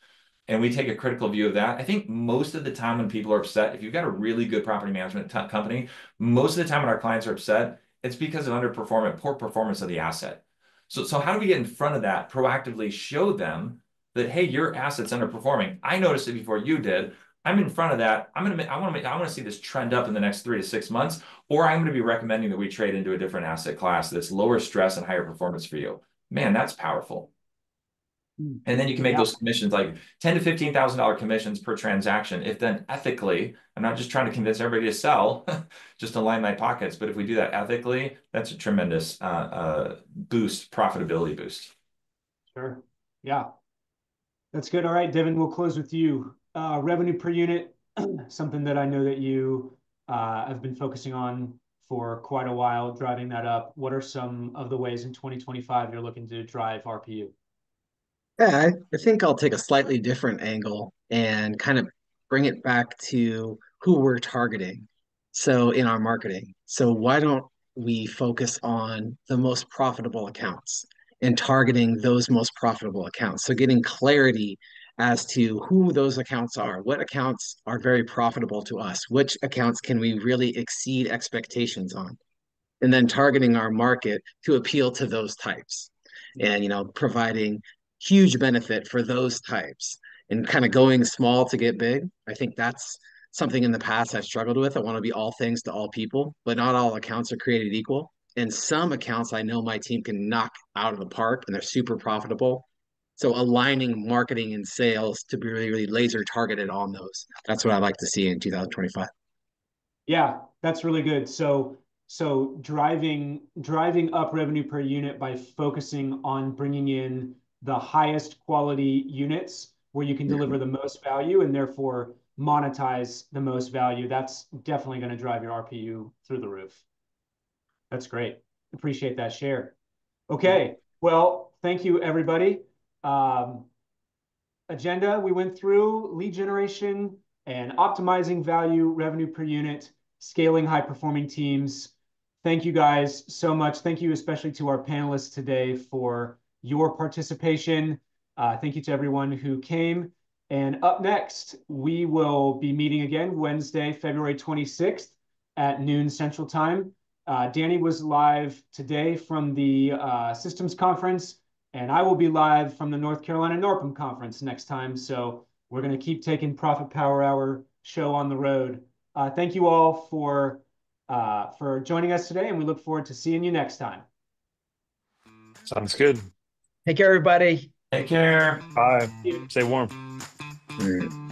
And we take a critical view of that. I think most of the time when people are upset, if you've got a really good property management company, most of the time when our clients are upset, it's because of poor performance of the asset. So how do we get in front of that, proactively show them that, hey, your asset's underperforming. I noticed it before you did. I'm in front of that. I want to see this trend up in the next 3 to 6 months, or I'm going to be recommending that we trade into a different asset class that's lower stress and higher performance for you. Man, that's powerful. And then you can make those commissions like $10,000 to $15,000 commissions per transaction. If then ethically, I'm not just trying to convince everybody to sell, just to line my pockets, but if we do that ethically, that's a tremendous profitability boost. Sure. Yeah. That's good. All right, Devin, we'll close with you. Revenue per unit, something that I know that you have been focusing on for quite a while, driving that up. What are some of the ways in 2025 you're looking to drive RPU? Yeah, I think I'll take a slightly different angle and kind of bring it back to who we're targeting. So in our marketing. So why don't we focus on the most profitable accounts and targeting those most profitable accounts? So getting clarity as to who those accounts are, what accounts are very profitable to us, which accounts can we really exceed expectations on, and then targeting our market to appeal to those types and providing huge benefit for those types and kind of going small to get big. I think that's something in the past I've struggled with. I want to be all things to all people, but not all accounts are created equal. And some accounts I know my team can knock out of the park and they're super profitable. So aligning marketing and sales to be really, really laser targeted on those. That's what I'd like to see in 2025. Yeah, that's really good. So driving up revenue per unit by focusing on bringing in the highest quality units where you can deliver the most value and therefore monetize the most value. That's definitely going to drive your RPU through the roof. That's great. Appreciate that share. Okay. Well, thank you, everybody. Agenda we went through: lead generation and optimizing value, revenue per unit, scaling high performing teams. Thank you guys so much. Thank you especially to our panelists today for your participation. Thank you to everyone who came. And up next, we will be meeting again Wednesday, February 26th at noon Central Time. Danny was live today from the Systems Conference, and I will be live from the North Carolina NORPM Conference next time. So we're going to keep taking Profit Power Hour show on the road. Thank you all for for joining us today, and we look forward to seeing you next time. Sounds good. Take care, everybody. Take care. Bye. Stay warm. Mm.